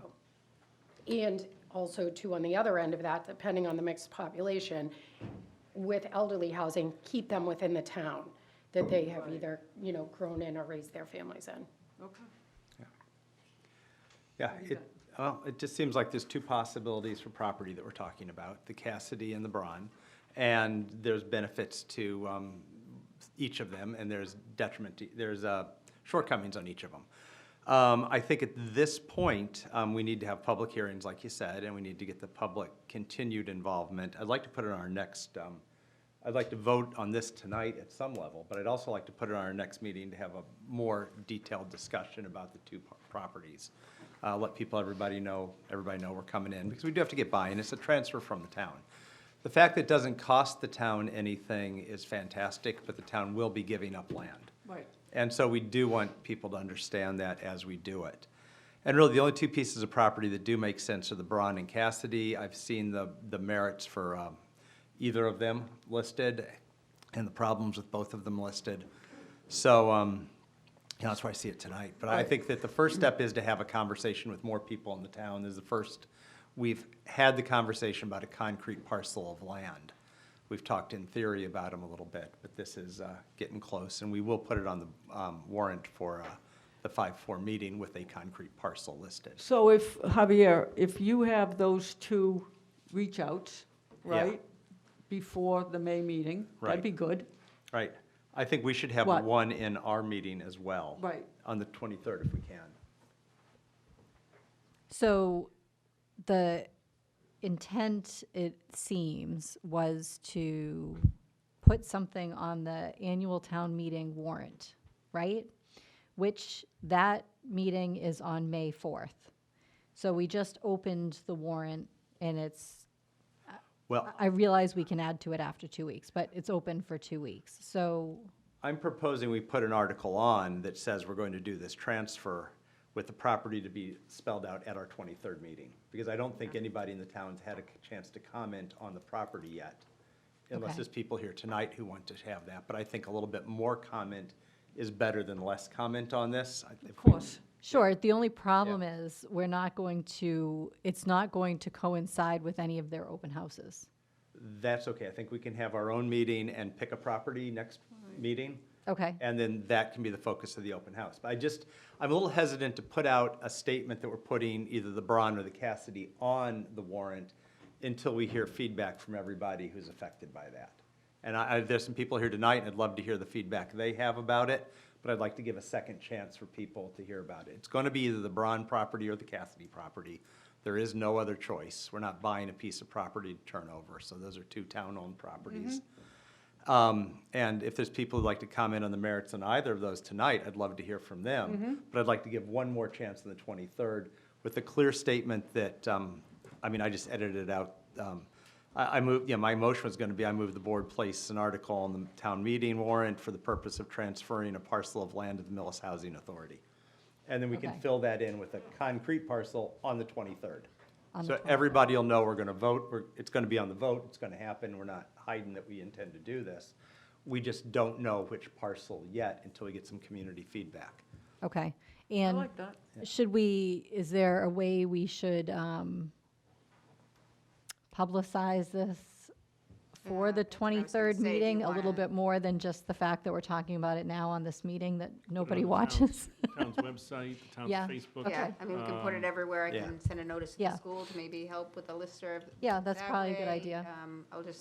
And also too, on the other end of that, depending on the mixed population, with elderly housing, keep them within the town that they have either, grown in or raised their families in. Okay. Yeah, it just seems like there's two possibilities for property that we're talking about, the Cassidy and the Braun. And there's benefits to each of them, and there's there's shortcomings on each of them. I think at this point, we need to have public hearings, like you said, and we need to get the public continued involvement. I'd like to put it on our next, I'd like to vote on this tonight at some level, but I'd also like to put it on our next meeting to have a more detailed discussion about the two properties. Let everybody know we're coming in, because we do have to get buy-in. It's a transfer from the town. The fact that it doesn't cost the town anything is fantastic, but the town will be giving up land. Right. And so we do want people to understand that as we do it. And really, the only two pieces of property that do make sense are the Braun and Cassidy. I've seen the merits for either of them listed and the problems with both of them listed. So that's why I see it tonight. But I think that the first step is to have a conversation with more people in the town. This is the first. We've had the conversation about a concrete parcel of land. We've talked in theory about them a little bit, but this is getting close, and we will put it on the warrant for the 5-4 meeting with a concrete parcel listed. So Javier, if you have those two reach outs, right? Before the May meeting. Right. That'd be good. Right. I think we should have What? one in our meeting as well. Right. On the 23rd, if we can. So the intent, it seems, was to put something on the annual town meeting warrant, right? Which that meeting is on May 4th. So we just opened the warrant and it's, Well, I realize we can add to it after 2 weeks, but it's open for 2 weeks. So, I'm proposing we put an article on that says we're going to do this transfer with the property to be spelled out at our 23rd meeting. Because I don't think anybody in the town's had a chance to comment on the property yet. Unless Okay. there's people here tonight who want to have that. But I think a little bit more comment is better than less comment on this. Of course. sure, the only problem is we're not going to, it's not going to coincide with any of their open houses. That's okay. I think we can have our own meeting and pick a property next meeting. Okay, And then that can be the focus of the open house. But I'm a little hesitant to put out a statement that we're putting either the Braun or the Cassidy on the warrant until we hear feedback from everybody who's affected by that. And there's some people here tonight, and I'd love to hear the feedback they have about it, but I'd like to give a second chance for people to hear about it. It's going to be either the Braun property or the Cassidy property. There is no other choice. We're not buying a piece of property to turn over, so those are two town-owned properties. And if there's people who'd like to comment on the merits on either of those tonight, I'd love to hear from them. But I'd like to give one more chance on the 23rd with a clear statement that, I just edited it out. I moved, my motion was going to be, I move the board place an article on the town meeting warrant for the purpose of transferring a parcel of land to the Millis Housing Authority. And then we can Okay. fill that in with a concrete parcel on the 23rd. On the So 23rd. everybody will know we're going to vote, it's going to be on the vote, it's going to happen, we're not hiding that we intend to do this. We just don't know which parcel yet until we get some community feedback. okay. I And like that. is there a way we should publicize this for the that's what I was gonna 23rd say. Do you meeting, a little wanna- bit more than just the fact that we're talking about it now on this meeting that nobody the watches? Town's website, the town's Yeah. Facebook. Yeah, I mean, we can put it everywhere. I yeah. can send a notice to Yeah. the school to maybe help with the listserv. Yeah, that's that probably a good way. idea.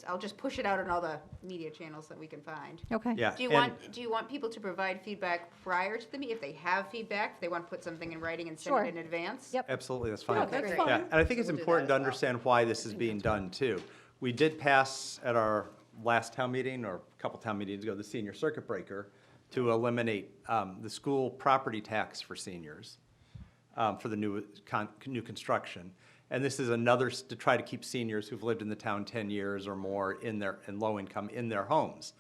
I'll just push it out on all the media channels that we can find. Okay. Yeah. Do you and- want people to provide feedback prior to the meeting? If they have feedback, if they want to put something in writing and send Sure. it in advance? Yep. Absolutely, that's fine. Yeah, that's great. fine. Yeah, and I think it's We'll do important that to as well. understand why this is being done, too. We did pass at our last town meeting, or a couple town meetings ago, the senior circuit breaker to eliminate the school property tax for seniors for the new construction. And this is another, to try to keep seniors who've lived in the town 10 years or more in low income in their homes.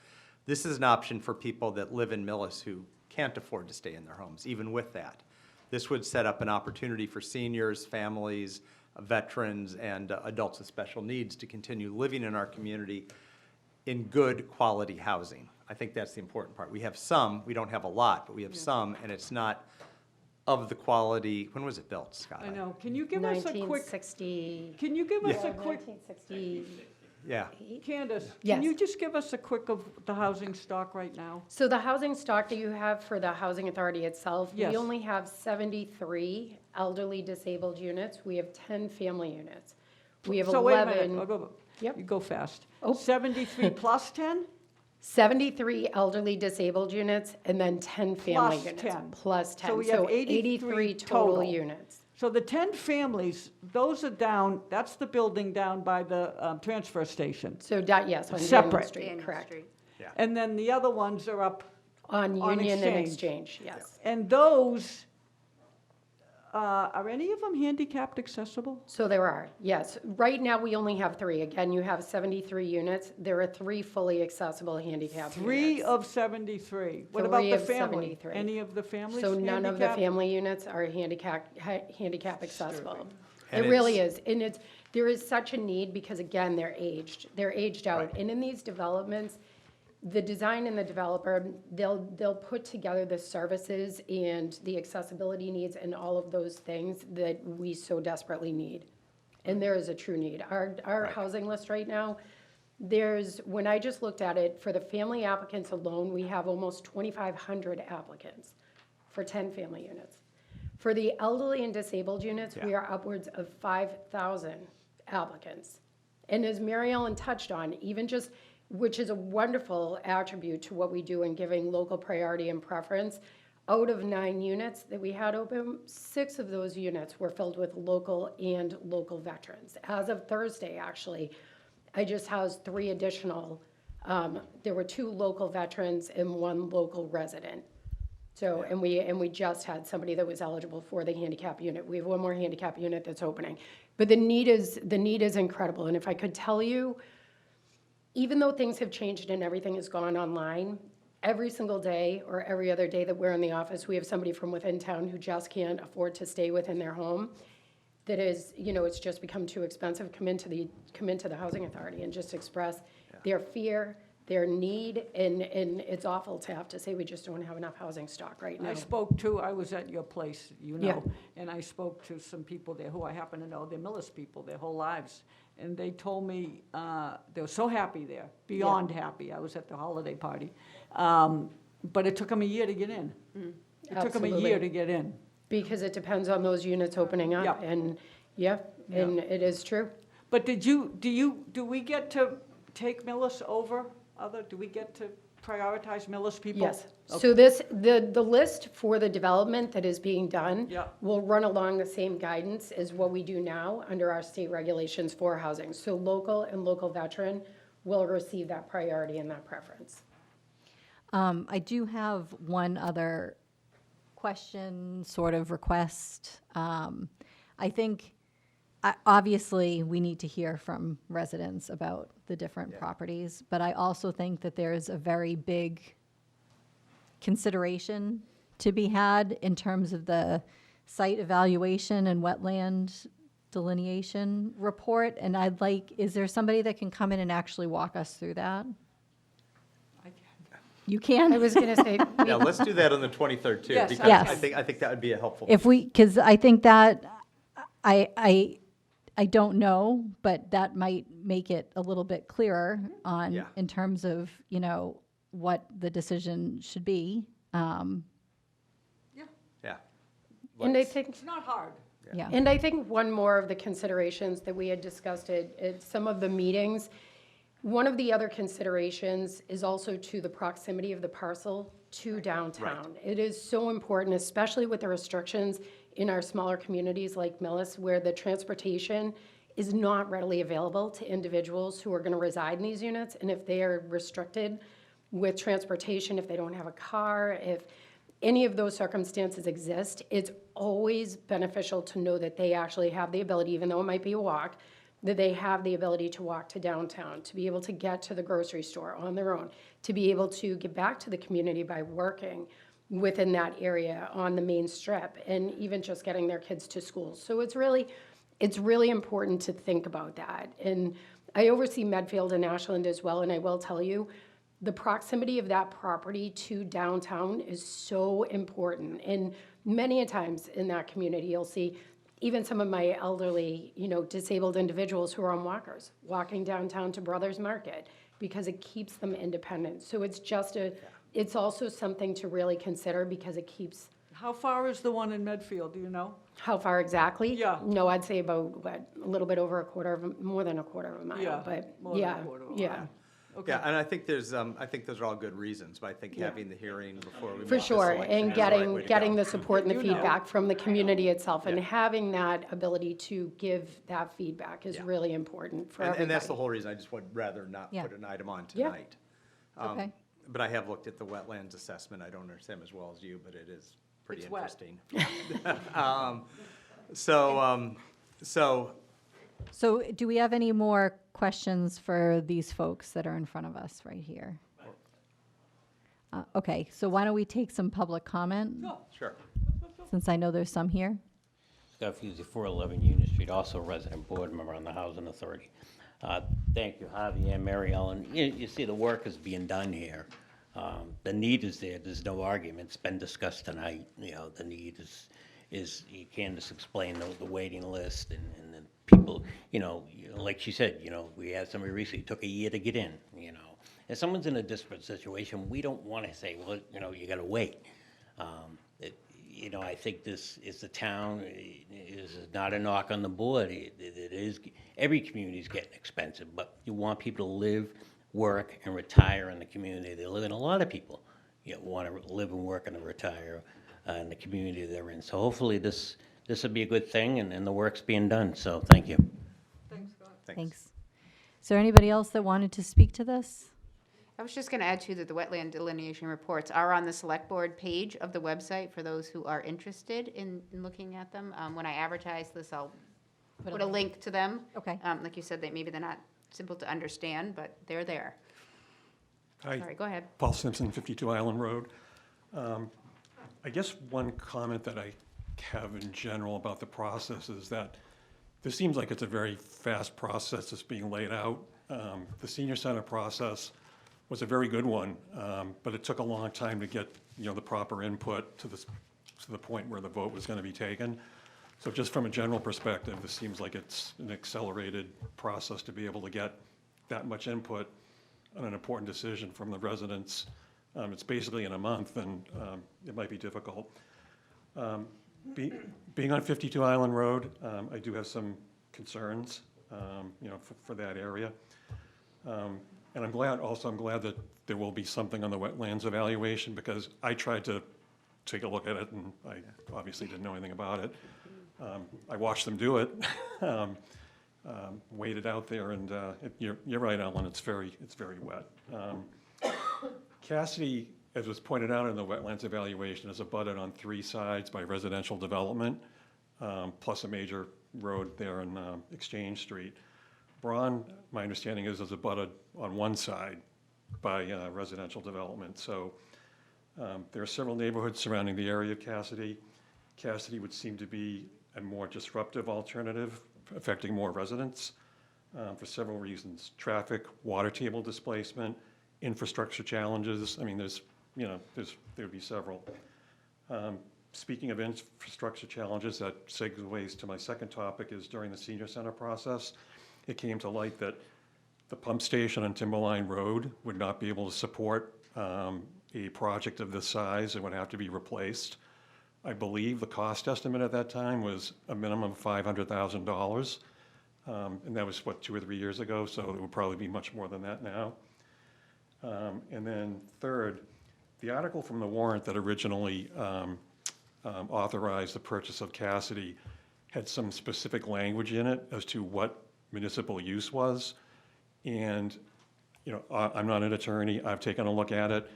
This is an option for people that live in Millis who can't afford to stay in their homes, even with that. This would set up an opportunity for seniors, families, veterans, and adults with special needs to continue living in our community in good quality housing. I think that's the important part. We have some, we don't have a lot, but we have some, and it's not of the quality, when was it built, Scott? I know. Can you give us a quick, 1960. can you give us a quick, 1960. Yeah, Candace, Yes. can you just give us a quick of the housing stock right now? So the housing stock that you have for the Housing Authority itself, Yes. we only have 73 elderly disabled units. We have 10 family units. We have So wait a 11. minute. Yep. You go fast. Oh. 73 plus 10? 73 elderly disabled units, and then 10 family Plus units. 10. Plus 10. So we have 83 total total. units. So the 10 families, those are down, that's the building down by the transfer station. So, yes, on Daniel Separate. Street, Daniel correct. Street. And then the other ones are up, On On Union and exchange. Exchange, yes. and those, are any of them handicapped accessible? So there are, yes. Right now, we only have 3. Again, you have 73 units. There are 3 fully accessible handicap units. 3 of 73. What about 3 the of family? 73. Any of the families So none of the handicapped? family units are handicap accessible. And It really is, and there is such a need because again, they're aged out. Right. And in these developments, the design and the developer, they'll put together the services and the accessibility needs and all of those things that we so desperately need. And there is a true need. Our Right. housing list right now, when I just looked at it, for the family applicants alone, we have almost 2,500 applicants for 10 family units. For the elderly and disabled units, we Yeah. are upwards of 5,000 applicants. And as Mary Ellen touched on, even just, which is a wonderful attribute to what we do in giving local priority and preference, out of 9 units that we had open, 6 of those units were filled with local and local veterans. As of Thursday, actually, I just housed 3 additional. There were 2 local veterans and 1 local resident. So, and we just had somebody that was eligible for the handicap unit. We have 1 more handicap unit that's opening. But the need is incredible. And if I could tell you, even though things have changed and everything has gone online, every single day or every other day that we're in the office, we have somebody from within town who just can't afford to stay within their home. That is, it's just become too expensive, come into the housing authority and just express their fear, their need, and it's awful to have to say we just don't have enough housing stock right now. I was at your place, Yeah. and I spoke to some people there who I happen to know, they're Millis people their whole lives. And they told me they were so happy there, beyond happy. I was at the holiday party. But it took them a year to get in. It took them a year to get in. Because it depends on those units opening up, Yep. and, and it is true. But do we get to take Millis over do we get to prioritize Millis people? Yes. Okay. So the list for the development that is being done Yeah. will run along the same guidance as what we do now under our state regulations for housing. So local and local veteran will receive that priority and that preference. I do have one other question, sort of request. I think, obviously, we need to hear from residents about the different properties, but I also think that there's a very big consideration to be had in terms of the site evaluation and wetland delineation report, and is there somebody that can come in and actually walk us through that? You can? I was going to say, Yeah, let's do that on the 23rd too. Yes, Because Yes. I think that would be a helpful. Because I think that, I don't know, but that might make it a little bit clearer Yeah. in terms of, what the decision should be. Yeah. and I think, It's not hard. Yeah. and I think one more of the considerations that we had discussed at some of the meetings, one of the other considerations is also to the proximity of the parcel to downtown. It is so important, especially with the restrictions in our smaller communities like Millis, where the transportation is not readily available to individuals who are going to reside in these units. And if they are restricted with transportation, if they don't have a car, if any of those circumstances exist, it's always beneficial to know that they actually have the ability, even though it might be a walk, that they have the ability to walk to downtown, to be able to get to the grocery store on their own, to be able to get back to the community by working within that area on the main strip, and even just getting their kids to school. So it's really important to think about that. And I oversee Medfield and Ashland as well, and I will tell you, the proximity of that property to downtown is so important. And many a times in that community, you'll see even some of my elderly, disabled individuals who are on walkers, walking downtown to Brothers Market, because it keeps them independent. So it's also something to really consider, because it keeps. How far is the one in Medfield, do you know? How far exactly? Yeah. No, I'd say about, a little bit over more than a quarter of a mile, Yeah, but, more than a yeah, quarter of a yeah. mile. Okay. Yeah, and I think those are all good reasons, but I think having the hearing before we make For the sure, selection and is the right way to getting go. the support and the You know. feedback from the community itself, and Yeah. having that ability to give that feedback is Yeah. really important for everybody. And that's the whole reason I just would rather not Yeah. put an item on Yeah. tonight. Okay. But I have looked at the wetlands assessment. I don't understand as well as you, but it is pretty It's wet. interesting. So So do we have any more questions for these folks that are in front of us right here? Okay, so why don't we take some public comment, sure. since I know there's some here? Scott Fusey, 411 Union Street, also a resident board member on the Housing Authority. Thank you, Javier and Mary Ellen. You see, the work is being done here. The need is there. There's no argument. It's been discussed tonight. The need is you can't just explain the waiting list and then people, like she said, we had somebody recently, took a year to get in, If someone's in a desperate situation, we don't want to say, well, you got to wait. you know, I think this is the town, is not a knock on the board. It is, every community is getting expensive, but you want people to live, work, and retire in the community they live in. A lot of people, you know, want to live and work and retire in the community they're in. So hopefully this will be a good thing, and the work's being done, so thank you. Thanks. Is there anybody else that wanted to speak to this? I was just going to add too that the wetland delineation reports are on the select board page of the website for those who are interested in looking at them. When I advertise this, I'll put a link to them. Okay. Like you said, that maybe they're not simple to understand, but they're there. Hi. Sorry, go ahead. Paul Simpson, 52 Island Road. I guess one comment that I have in general about the process is that this seems like it's a very fast process that's being laid out. The senior center process was a very good one, but it took a long time to get, you know, the proper input to the point where the vote was going to be taken. So just from a general perspective, this seems like it's an accelerated process to be able to get that much input on an important decision from the residents. It's basically in a month, and it might be difficult. Being on 52 Island Road, I do have some concerns, you know, for that area. And I'm glad that there will be something on the wetlands evaluation, because I tried to take a look at it, and I obviously didn't know anything about it. I watched them do it, waited out there, and you're right, Ellen, it's very wet. Cassidy, as was pointed out in the wetlands evaluation, is abutted on 3 sides by residential development, plus a major road there in Exchange Street. Braun, my understanding is abutted on 1 side by residential development. So there are several neighborhoods surrounding the area of Cassidy. Cassidy would seem to be a more disruptive alternative, affecting more residents for several reasons: traffic, water table displacement, infrastructure challenges. I mean, there would be several. Speaking of infrastructure challenges, that segues to my second topic. Is during the senior center process, it came to light that the pump station on Timberline Road would not be able to support a project of this size. It would have to be replaced. I believe the cost estimate at that time was a minimum of $500,000. And that was, 2 or 3 years ago, so it would probably be much more than that now. And then third, the article from the warrant that originally authorized the purchase of Cassidy had some specific language in it as to what municipal use was. And, you know, I'm not an attorney. I've taken a look at it.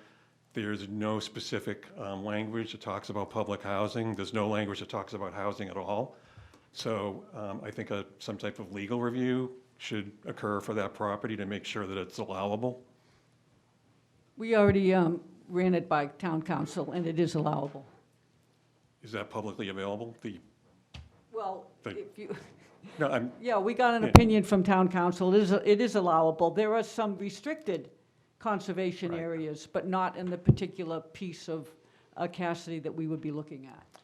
There's no specific language that talks about public housing. There's no language that talks about housing at all. So I think some type of legal review should occur for that property to make sure that it's allowable. We already ran it by town council, and it is allowable. Is that publicly available? Well, The- if you, No, yeah, we got an Yeah. opinion from town council. It is allowable. There are some restricted conservation Right. areas, but not in the particular piece of Cassidy that we would be looking at.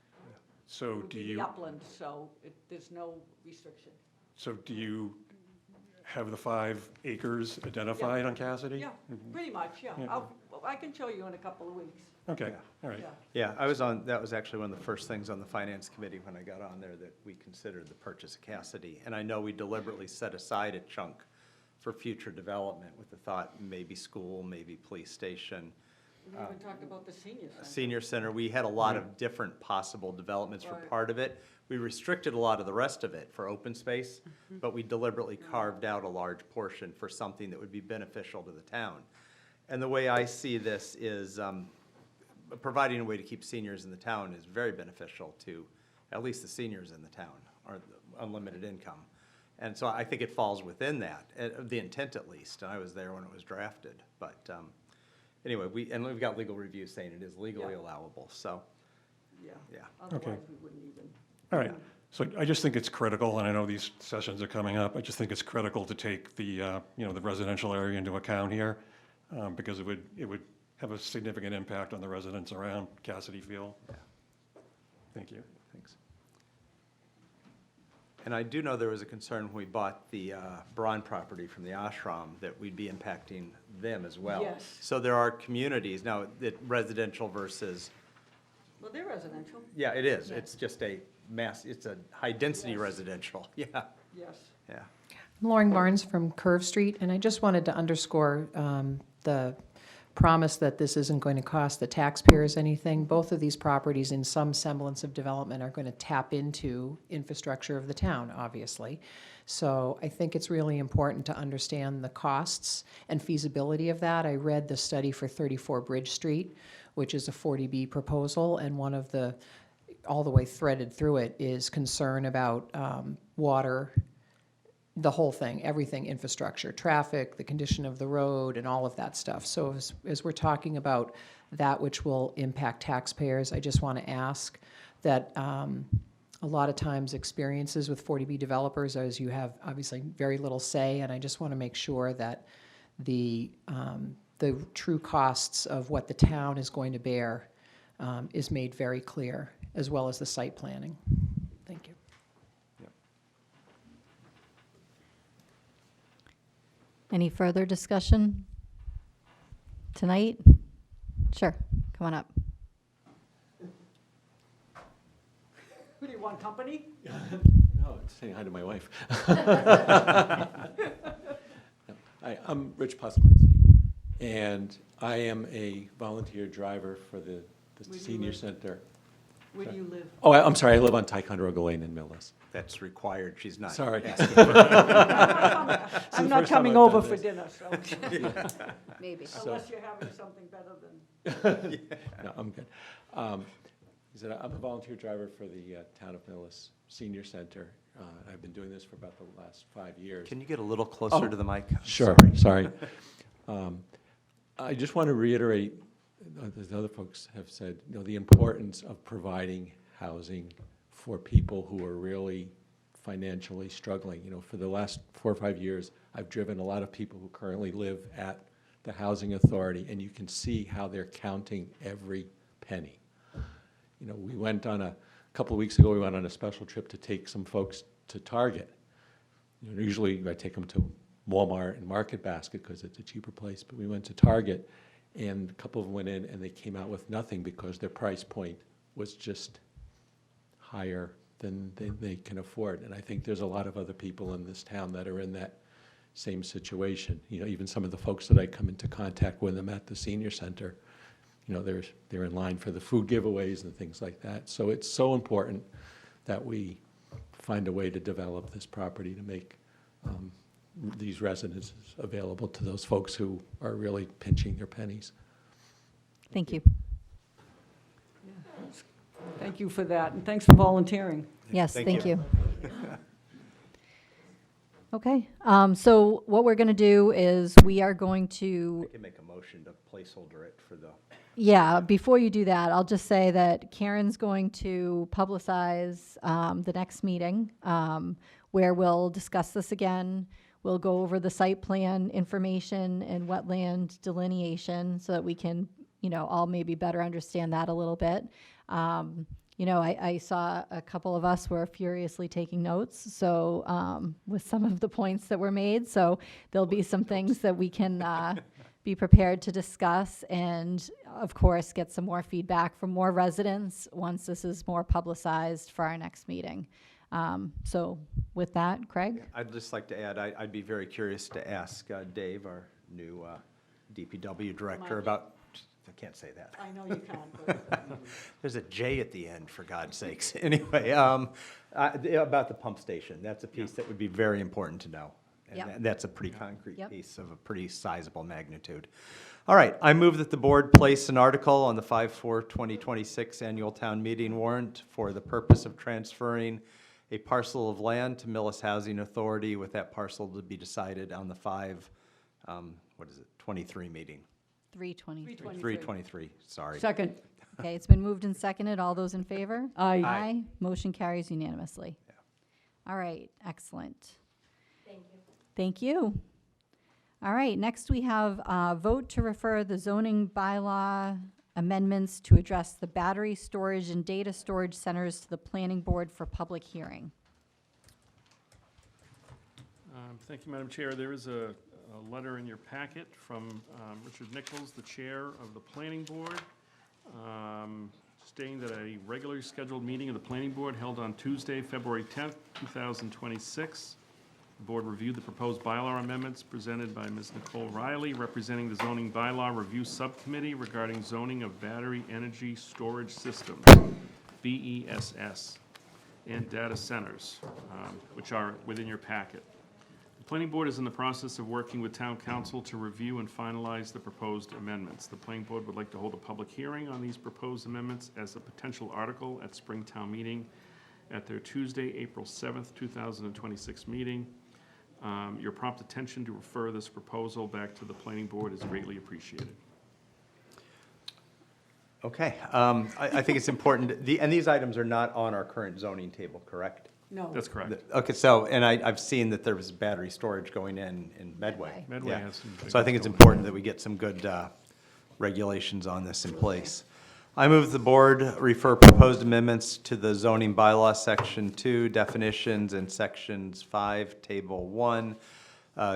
So It would be the upland, so there's no restriction. So do you have the 5 acres identified on Cassidy? Yeah, pretty much, yeah. Yeah. I can show you in a couple of weeks. Okay, all right. Yeah. Yeah, that was actually one of the first things on the finance committee when I got on there, that we considered the purchase of Cassidy. And I know we deliberately set aside a chunk for future development with the thought maybe school, maybe police station. We even talked about the senior center. Senior center, we had a lot of different possible developments for Right. part of it. We restricted a lot of the rest of it for open space, but we deliberately carved out a large portion for something that would be beneficial to the town. And the way I see this is, providing a way to keep seniors in the town is very beneficial to at least the seniors in the town, or the unlimited income. And so I think it falls within that, the intent at least, and I was there when it was drafted. But anyway, we've got legal reviews saying it is legally Yeah. allowable, so, Yeah. yeah. Otherwise, we wouldn't even. All right, so I just think it's critical, and I know these sessions are coming up, I just think it's critical to take the, the residential area into account here, because it would have a significant impact on the residents around Cassidy Field. Thank you. Thanks. And I do know there was a concern when we bought the Braun property from the ashram that we'd be impacting them as well. Yes. So there are communities, now, that residential versus Well, they're residential, Yeah, it is. It's just a it's a high-density residential. Yeah, yes. yeah. I'm Lauren Barnes from Curve Street, and I just wanted to underscore the promise that this isn't going to cost the taxpayers anything. Both of these properties, in some semblance of development, are going to tap into infrastructure of the town, obviously. So I think it's really important to understand the costs and feasibility of that. I read the study for 34 Bridge Street, which is a 40B proposal, and one of the, all the way threaded through it, is concern about water, the whole thing, everything, infrastructure, traffic, the condition of the road, and all of that stuff. So as we're talking about that which will impact taxpayers, I just want to ask that a lot of times experiences with 40B developers is you have obviously very little say, and I just want to make sure that the true costs of what the town is going to bear is made very clear, as well as the site planning. Thank you. Any further discussion tonight? Sure, come on up. Who do you want, company? No, it's saying hi to my wife. Hi, I'm Rich Posklansky, and I am a volunteer driver for the senior center. Where do you live? Oh, I'm sorry, I live on Ticonderoga Lane in Millis. That's required. She's not. Sorry. asking. I'm not coming over for dinner, so. Maybe. Unless you're having something better than. No, I'm good. I'm a volunteer driver for the Town of Millis Senior Center. I've been doing this for about the last 5 years. Can you get a little closer to the mic? Sure, sorry. I just want to reiterate, as other folks have said, the importance of providing housing for people who are really financially struggling. For the last 4 or 5 years, I've driven a lot of people who currently live at the Housing Authority, and you can see how they're counting every penny. We went on a couple of weeks ago, we went on a special trip to take some folks to Target. Usually I take them to Walmart and Market Basket because it's a cheaper place, but we went to Target, and a couple of them went in and they came out with nothing because their price point was just higher than they can afford. And I think there's a lot of other people in this town that are in that same situation. Even some of the folks that I come into contact with them at the senior center, they're in line for the food giveaways and things like that. So it's so important that we find a way to develop this property to make these residences available to those folks who are really pinching their pennies. Thank you. Thank you for that, and thanks for volunteering. Yes, thank you. Okay, so what we're going to do is we are going to. I can make a motion to placeholder it for the. Yeah, before you do that, I'll just say that Karen's going to publicize the next meeting where we'll discuss this again. We'll go over the site plan information and wetland delineation so that we can, all maybe better understand that a little bit. I saw a couple of us were furiously taking notes, so with some of the points that were made. So there'll be some things that we can be prepared to discuss and, of course, get some more feedback from more residents once this is more publicized for our next meeting. So with that, Craig? I'd just like to add, I'd be very curious to ask Dave, our new DPW director, about. I can't say that. I know you can't, but. There's a J at the end, for God's sakes. Anyway, about the pump station. That's a piece that would be very important to know. And Yep. that's a pretty concrete Yep. piece of a pretty sizable magnitude. All right, I move that the board place an article on the 5/4/2026 annual town meeting warrant for the purpose of transferring a parcel of land to Millis Housing Authority, with that parcel to be decided on the 23 meeting. 323. 3/23, sorry. Second. Okay, it's been moved and seconded. All those in favor? Aye. Aye. Motion carries unanimously. All right, excellent. Thank you. Thank you. All right, next we have vote to refer the zoning bylaw amendments to address the battery storage and data storage centers to the planning board for public hearing. Thank you, Madam Chair. There is a letter in your packet from Richard Nichols, the chair of the planning board. stating that a regularly scheduled meeting of the planning board held on Tuesday, February 10th, 2026. The board reviewed the proposed bylaw amendments presented by Ms. Nicole Riley, representing the zoning bylaw review subcommittee regarding zoning of battery energy storage systems, BESS, and data centers, which are within your packet. The planning board is in the process of working with town council to review and finalize the proposed amendments. The planning board would like to hold a public hearing on these proposed amendments as a potential article at spring town meeting at their Tuesday, April 7th, 2026 meeting. Your prompt attention to refer this proposal back to the planning board is greatly appreciated. Okay, I think it's important, and these items are not on our current zoning table, correct? No. That's correct. Okay, so, and I've seen that there was battery storage going in Medway. Medway Yeah. has some big So I think it's ones going important that we get some good regulations on this in place. I move the board refer proposed amendments to the zoning bylaw, section 2, definitions, and sections 5, table 1,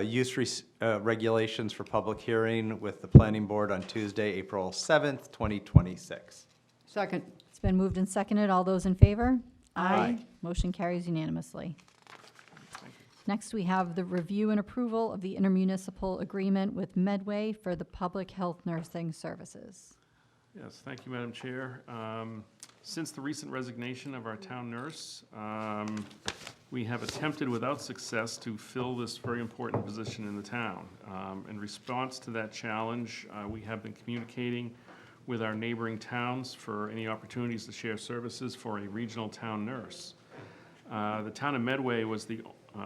use regulations for public hearing with the planning board on Tuesday, April 7th, 2026. Second. It's been moved and seconded. All those in favor? Aye. Motion carries unanimously. Next, we have the review and approval of the intermunicipal agreement with Medway for the public health nursing services. Yes, thank you, Madam Chair. Since the recent resignation of our town nurse, we have attempted without success to fill this very important position in the town. In response to that challenge, we have been communicating with our neighboring towns for any opportunities to share services for a regional town nurse. The town of Medway was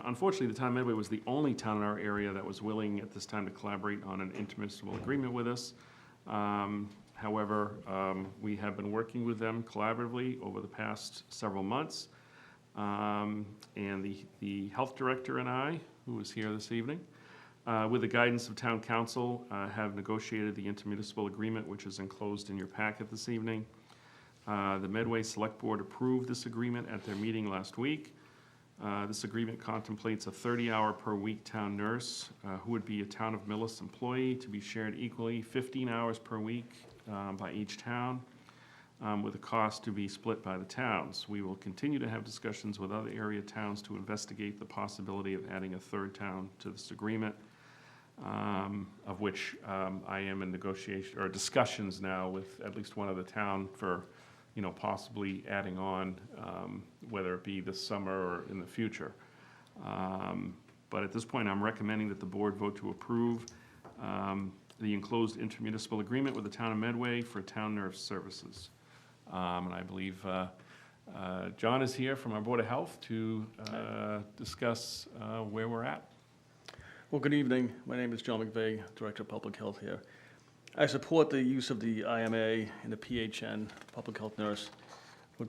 unfortunately, the town of Medway was the only town in our area that was willing at this time to collaborate on an intermunicipal agreement with us. However, we have been working with them collaboratively over the past several months. And the health director and I, who is here this evening, with the guidance of town council, have negotiated the intermunicipal agreement, which is enclosed in your packet this evening. The Medway Select Board approved this agreement at their meeting last week. This agreement contemplates a 30-hour per week town nurse who would be a town of Millis employee to be shared equally 15 hours per week by each town, with the cost to be split by the towns. We will continue to have discussions with other area towns to investigate the possibility of adding a third town to this agreement, of which I am in negotiation or discussions now with at least one other town for, possibly adding on, whether it be this summer or in the future. But at this point, I'm recommending that the board vote to approve the enclosed intermunicipal agreement with the town of Medway for town nurse services. And I believe John is here from our Board of Health to discuss where we're at. Well, good evening. My name is John McVeigh, Director of Public Health here. I support the use of the IMA and the PHN, Public Health Nurse,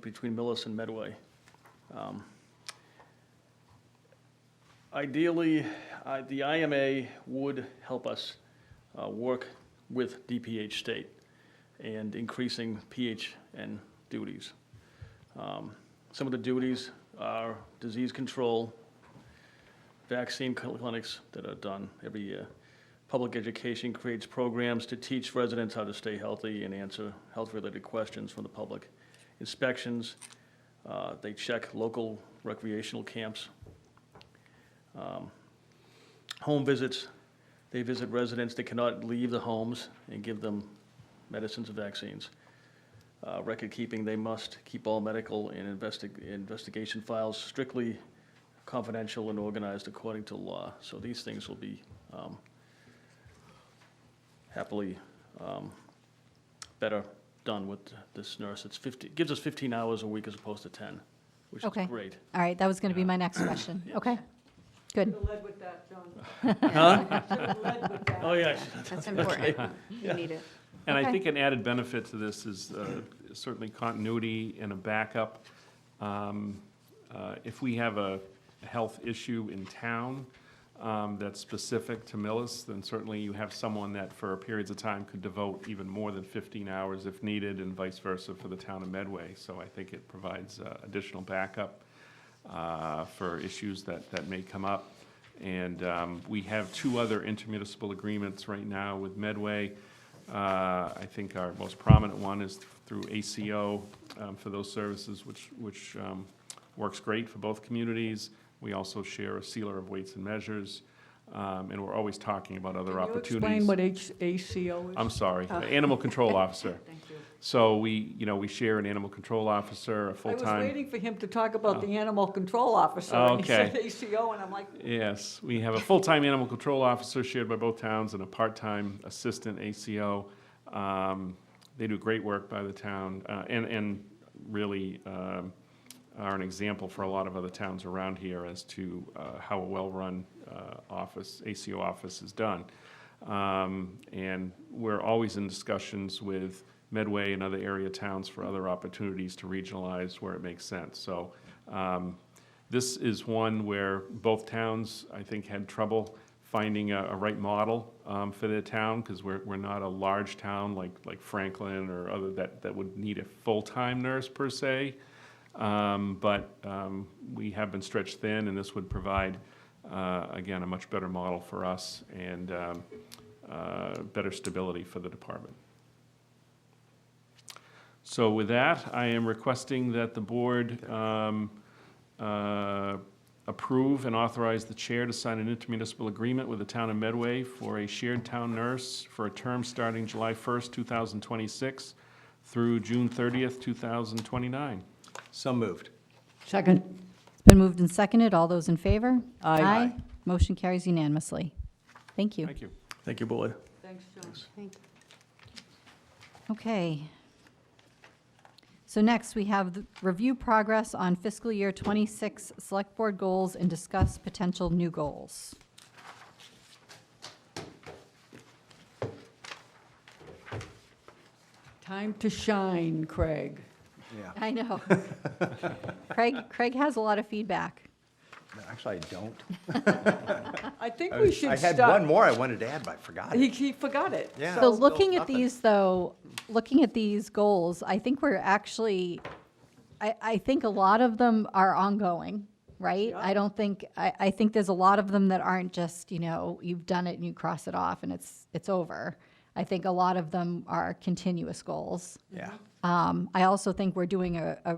between Millis and Medway. Ideally, the IMA would help us work with DPH State and increasing PHN duties. Some of the duties are disease control, vaccine clinics that are done every year. Public education creates programs to teach residents how to stay healthy and answer health-related questions from the public. Inspections, they check local recreational camps. Home visits, they visit residents that cannot leave the homes and give them medicines and vaccines. Record keeping, they must keep all medical and investigation files strictly confidential and organized according to law. So these things will be happily better done with this nurse. It gives us 15 hours a week as opposed to 10, which Okay. is great. All right, that was going to be my next question. Okay, good. Should've led with that, John. Huh? Should've led with that. Oh, yeah. That's important. Okay. You need it. And I Okay. think an added benefit to this is certainly continuity and a backup. If we have a health issue in town that's specific to Millis, then certainly you have someone that for periods of time could devote even more than 15 hours if needed, and vice versa for the town of Medway. So I think it provides additional backup for issues that may come up. And we have two other intermunicipal agreements right now with Medway. I think our most prominent one is through ACO for those services, which works great for both communities. We also share a sealer of weights and measures, and we're always talking about other Can you opportunities. explain what ACO is? I'm sorry, Animal Control Officer. Thank you. So we share an animal control officer, a I was full-time. waiting for him to talk about the animal control officer, and he said ACO, and I'm like, Yes, we have a full-time animal control officer shared by both towns and a part-time assistant ACO. They do great work by the town, and really are an example for a lot of other towns around here as to how a well-run ACO office is done. And we're always in discussions with Medway and other area towns for other opportunities to regionalize where it makes sense. So this is one where both towns, I think, had trouble finding a right model for their town, because we're not a large town like Franklin or other that would need a full-time nurse per se. But we have been stretched thin, and this would provide, again, a much better model for us and better stability for the department. So with that, I am requesting that the board approve and authorize the chair to sign an intermunicipal agreement with the town of Medway for a shared town nurse for a term starting July 1st, 2026 through June 30th, 2029. So moved. second. It's been moved and seconded. All those in favor? Aye. Aye. Motion carries unanimously. Thank you. Thank you. Thank you, board. Thanks, John. Okay. So next, we have the review progress on fiscal year '26 select board goals and discuss potential new goals. Time to shine, Craig. Yeah. I know. Craig has a lot of feedback. No, actually, I don't. I think we should I start. had one more I wanted to add, but I forgot it. He forgot it. Yeah. So Still looking at nothing. these, though, looking at these goals, I think we're actually, I think a lot of them are ongoing, right? I don't think, I think there's a lot of them that aren't just, you've done it and you cross it off and it's over. I think a lot of them are continuous goals. Yeah. I also think we're doing a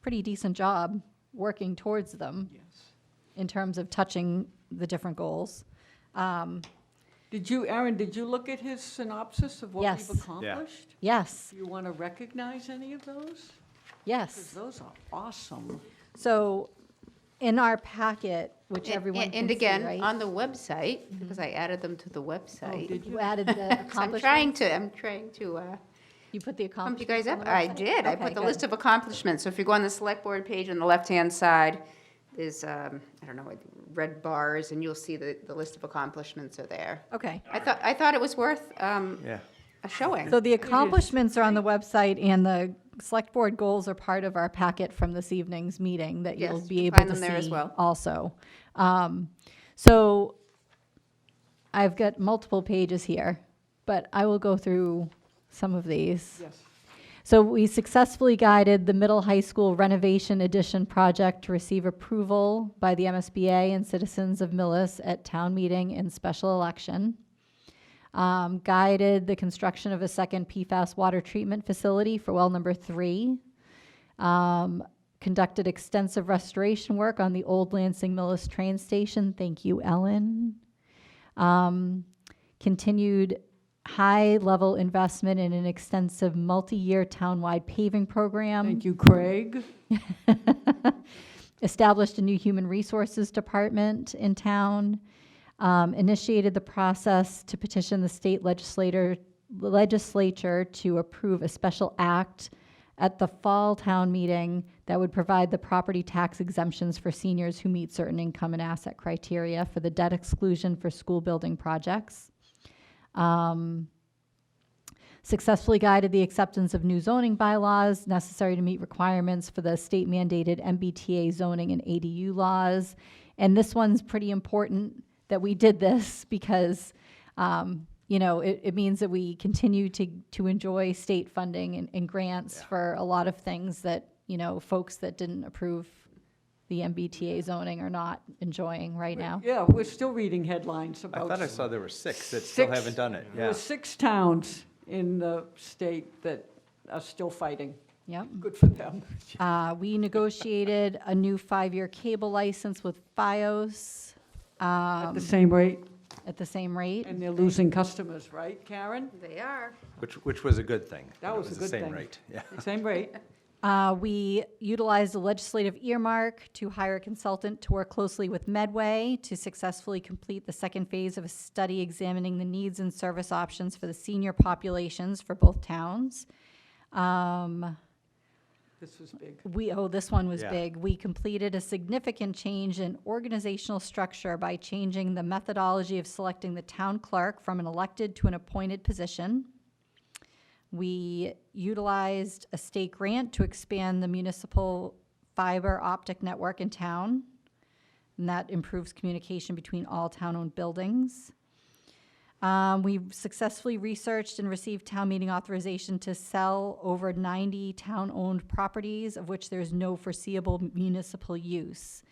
pretty decent job working towards them in terms of touching the different goals. Aaron, did you look at his synopsis of what Yes. we've accomplished? Yes, Do you want to recognize any of those? 'Cause yes. those are awesome. So in our packet, which everyone can see, And again, right? on the website, because I added them to the website. did You added the I'm trying accomplishments? I'm trying to You put the pump you accomplishments guys on up. the I website? did. I Okay, put the good. list of accomplishments. So if you go on the select board page on the left-hand side, there's, I don't know, red bars, and you'll see the list of accomplishments are there. Okay. I thought it was worth Yeah. a showing. So the accomplishments are on the website, and the select board goals are part of our packet from this evening's meeting that you'll Yes, be you'll able find to them there as see well. also. So I've got multiple pages here, but I will go through some of these. Yes. So we successfully guided the middle high school renovation addition project to receive approval by the MSBA and citizens of Millis at town meeting and special election. Guided the construction of a second PFAS water treatment facility for well number 3. Conducted extensive restoration work on the old Lansing Millis train station. Thank you, Ellen. Continued high-level investment in an extensive multi-year townwide paving program. Thank you, Craig. Established a new human resources department in town. Initiated the process to petition the state legislature to approve a special act at the fall town meeting that would provide the property tax exemptions for seniors who meet certain income and asset criteria for the debt exclusion for school building projects. Successfully guided the acceptance of new zoning bylaws necessary to meet requirements for the state mandated MBTA zoning and ADU laws. And this one's pretty important that we did this because, it means that we continue to enjoy state funding and grants for a lot of things that, folks that didn't approve the MBTA zoning are not enjoying right now. Yeah, we're still reading headlines I about. thought I saw there were 6 that still haven't done it, There yeah. are 6 towns in the state that are still fighting. Yep. Good for them. We negotiated a new 5-year cable license with FiOS. At the same rate, At the same rate. and they're losing customers, right, Karen? They are. Which was a good thing. That It was a the good same thing. rate, yeah. Same rate. We utilized a legislative earmark to hire a consultant to work closely with Medway to successfully complete the second phase of a study examining the needs and service options for the senior populations for both towns. This was big. This one was Yeah. big. We completed a significant change in organizational structure by changing the methodology of selecting the town clerk from an elected to an appointed position. We utilized a state grant to expand the municipal fiber optic network in town, and that improves communication between all town-owned buildings. We successfully researched and received town meeting authorization to sell over 90 town-owned properties, of which there's no foreseeable municipal use.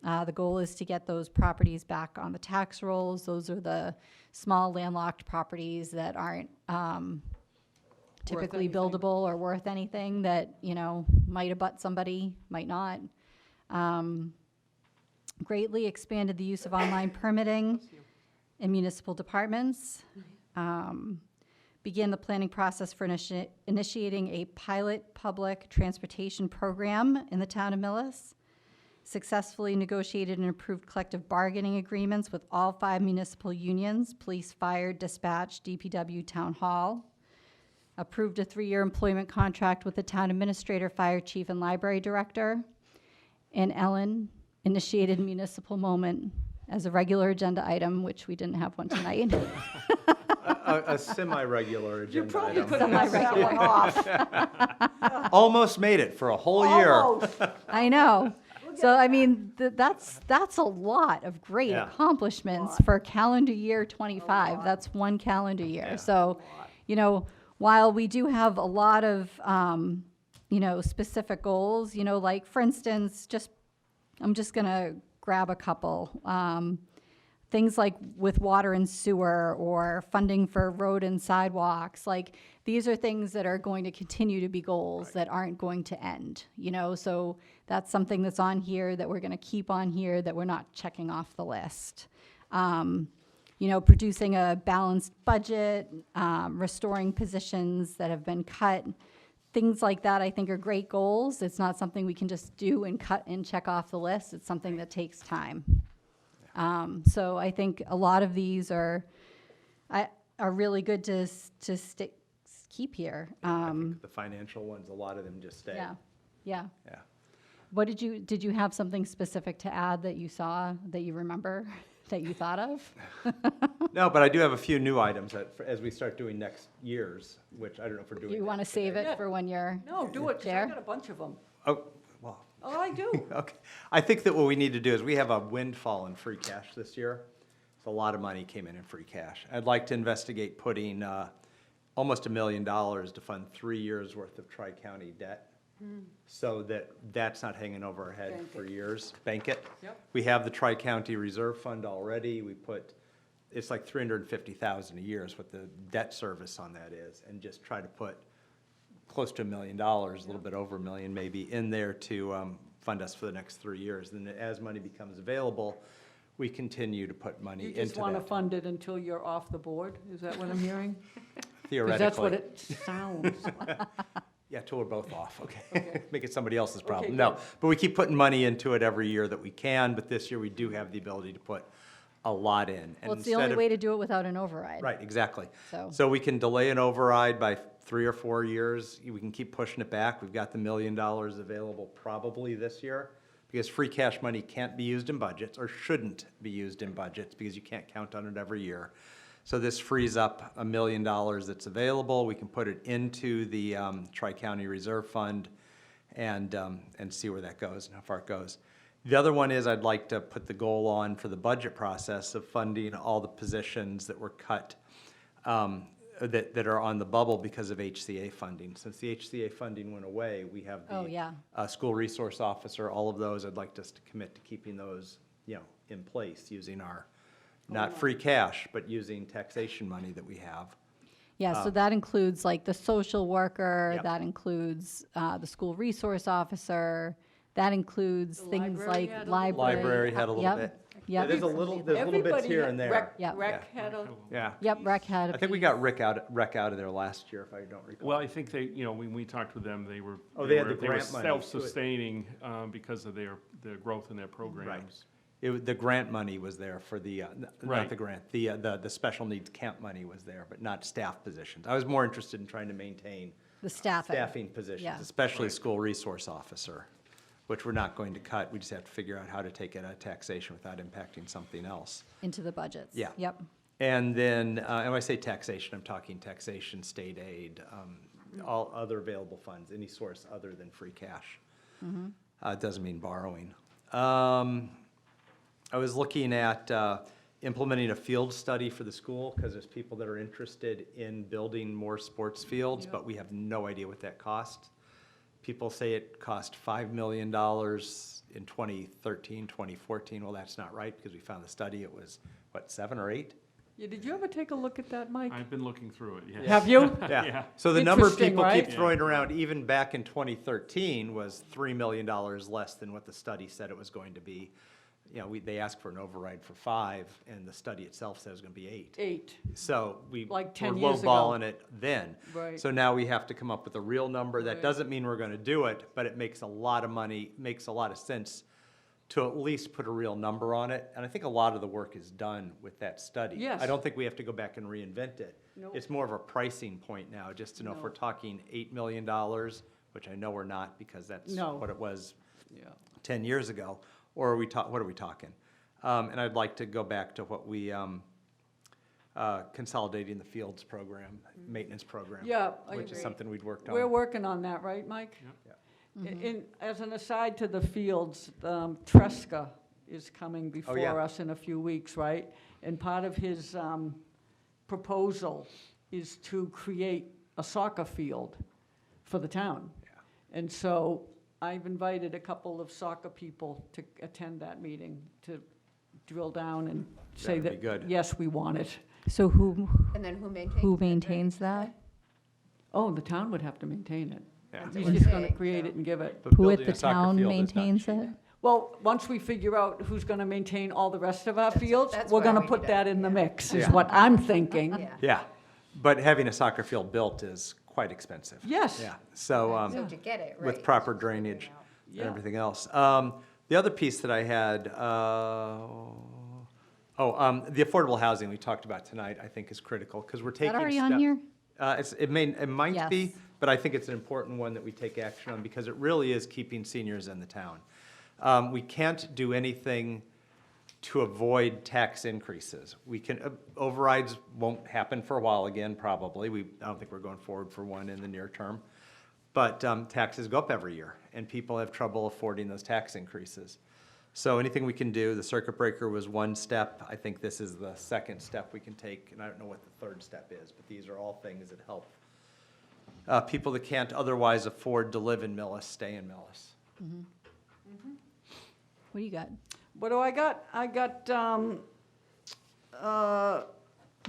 The goal is to get those properties back on the tax rolls. Those are the small landlocked properties that aren't typically anything. buildable or worth anything, that, might abut somebody, might not. Greatly expanded the use of online permitting in municipal departments. Began the planning process for initiating a pilot public transportation program in the town of Millis. Successfully negotiated and approved collective bargaining agreements with all 5 municipal unions, police, fire, dispatch, DPW, town hall. Approved a 3-year employment contract with the town administrator, fire chief, and library director. And Ellen initiated Municipal Moment as a regular agenda item, which we didn't have one tonight. A semi-regular You agenda probably item. could have left that one off. Almost made it for a whole year. Almost. I know. So, I mean, that's a lot of great Yeah. accomplishments for calendar year '25. That's one calendar year. So, while we do have a lot of, specific goals, like, for instance, I'm just going to grab a couple. Things like with water and sewer, or funding for road and sidewalks, like, these are things that are going to continue to be goals that aren't going to end, so that's something that's on here that we're going to keep on here, that we're not checking off the list. Producing a balanced budget, restoring positions that have been cut, things like that, I think, are great goals. It's not something we can just do and cut and check off the list. It's something that takes time. So I think a lot of these are really good to keep here. I think the financial ones, a lot of them just stay. Yeah, yeah. Yeah. What did you have something specific to add that you saw, that you remember, that you thought of? No, but I do have a few new items as we start doing next year's, which I don't know if we're doing. You want to that save today. it for when you're No, do it, 'cause I chair? got a bunch of them. Oh, well, Oh, I do. okay. I think that what we need to do is, we have a windfall in free cash this year. So a lot of money came in free cash. I'd like to investigate putting almost $1 million to fund 3 years' worth of tri-county debt, so that that's not hanging over our head Bank for it. years. Bank it. Yep. We have the tri-county reserve fund already. We put, it's like $350,000 a year is what the debt service on that is, and just try to put close to $1 million, a little bit over $1 million maybe, in there to fund us for the next 3 years. Then as money becomes available, we continue to put money You into just want to that. fund it until you're off the board? Is that what I'm hearing? 'Cause Theoretically. that's what it sounds like. Yeah, till we're both off, okay? Make it somebody else's problem. Okay, No, good. but we keep putting money into it every year that we can, but this year we do have the ability to put a lot in. Well, it's the only way to do it without an override. Right, exactly. So- So we can delay an override by 3 or 4 years. We can keep pushing it back. We've got the $1 million available probably this year, because free cash money can't be used in budgets, or shouldn't be used in budgets, because you can't count on it every year. So this frees up $1 million that's available. We can put it into the Tri-County Reserve Fund and see where that goes and how far it goes. The other one is, I'd like to put the goal on for the budget process of funding all the positions that were cut that are on the bubble because of HCA funding. Since the HCA funding went away, we have Oh, the yeah. school resource officer, all of those. I'd like us to commit to keeping those, in place using our, not free cash, but using taxation money that we have. Yeah, so that includes like the social worker, Yep. that includes the school resource officer, that includes The things library like had a little library. Library had a little Yep, bit. Yep. There's little bits Everybody here had- and there. Rec- Yeah. Rec had a, Yeah. Yep, rec had a I think we piece. got rec out of there last year, if I don't recall. Well, I think they, when we talked with them, they were. Oh, they had were- the grant were money to it. self-sustaining because of their growth in their programs. The grant money was there for the, not Right. the grant, the special needs camp money was there, but not staff positions. I was more interested in trying to maintain The staffing. staffing positions, Yeah. especially Right. school resource officer, which we're not going to cut. We just have to figure out how to take it out of taxation without impacting something else. Into the budgets. Yeah. Yep. And then, and when I say taxation, I'm talking taxation, state aid, all other available funds, any source other than free cash. It doesn't mean borrowing. I was looking at implementing a field study for the school, because there's people that are interested in building more sports fields, but we have no idea what that costs. People say it cost $5 million in 2013, 2014. Well, that's not right, because we found the study, it was, what, 7 or 8? yeah, did you ever take a look at that, Mike? I've been looking through it, yes. Have you? Yeah. So the number of Interesting, people keep right? throwing around, even back in 2013, was $3 million less than what the study said it was going to be. They asked for an override for 5, and the study itself says it's going to be 8. 8. So we were Like 10 years ago. lowballing it then. Right. So now we have to come up with a real number. That Right. doesn't mean we're going to do it, but it makes a lot of money, makes a lot of sense to at least put a real number on it. And I think a lot of the work is done with that study. Yes. I don't think we have to go back and reinvent it. Nope. It's more of a pricing point now, just to know if No. we're talking $8 million, which I know we're not, because that's No. what it was Yeah. 10 years ago, or what are we talking? And I'd like to go back to what we, consolidating the fields program, maintenance program. Yeah, I Which is agree. something we'd worked on. We're working on that, right, Mike? Yeah. As an aside to the fields, Tresca is coming yeah. before us in a few weeks, right? And part of his proposal is to create a soccer field for the town. And so I've invited a couple of soccer people to attend that meeting, to drill down and say That'd be that, good. yes, we want it. So who And then who maintains? who it? maintains that? Oh, the town would have to maintain it. Yeah. He's just gonna create it and give it. But Who at building the a soccer town field is not maintains cheap. it? Well, once we figure out who's gonna maintain all the rest of our fields, that's we're why gonna we put did that it, in the yeah. mix, is Yeah. what I'm thinking. Yeah. Yeah, but having a soccer field built is quite expensive. Yes. Yeah, so, So to get it, right. with proper drainage and Yeah. everything else. The other piece that I had, the affordable housing we talked about tonight, I think is critical, because we're Is taking that already steps. on here? It might be, Yes. but I think it's an important one that we take action on, because it really is keeping seniors in the town. We can't do anything to avoid tax increases. We can, overrides won't happen for a while again, probably. I don't think we're going forward for one in the near term. But taxes go up every year, and people have trouble affording those tax increases. So anything we can do, the circuit breaker was one step. I think this is the second step we can take, and I don't know what the third step is, but these are all things that help people that can't otherwise afford to live in Millis, stay in Millis. What do you got? What do I got? I got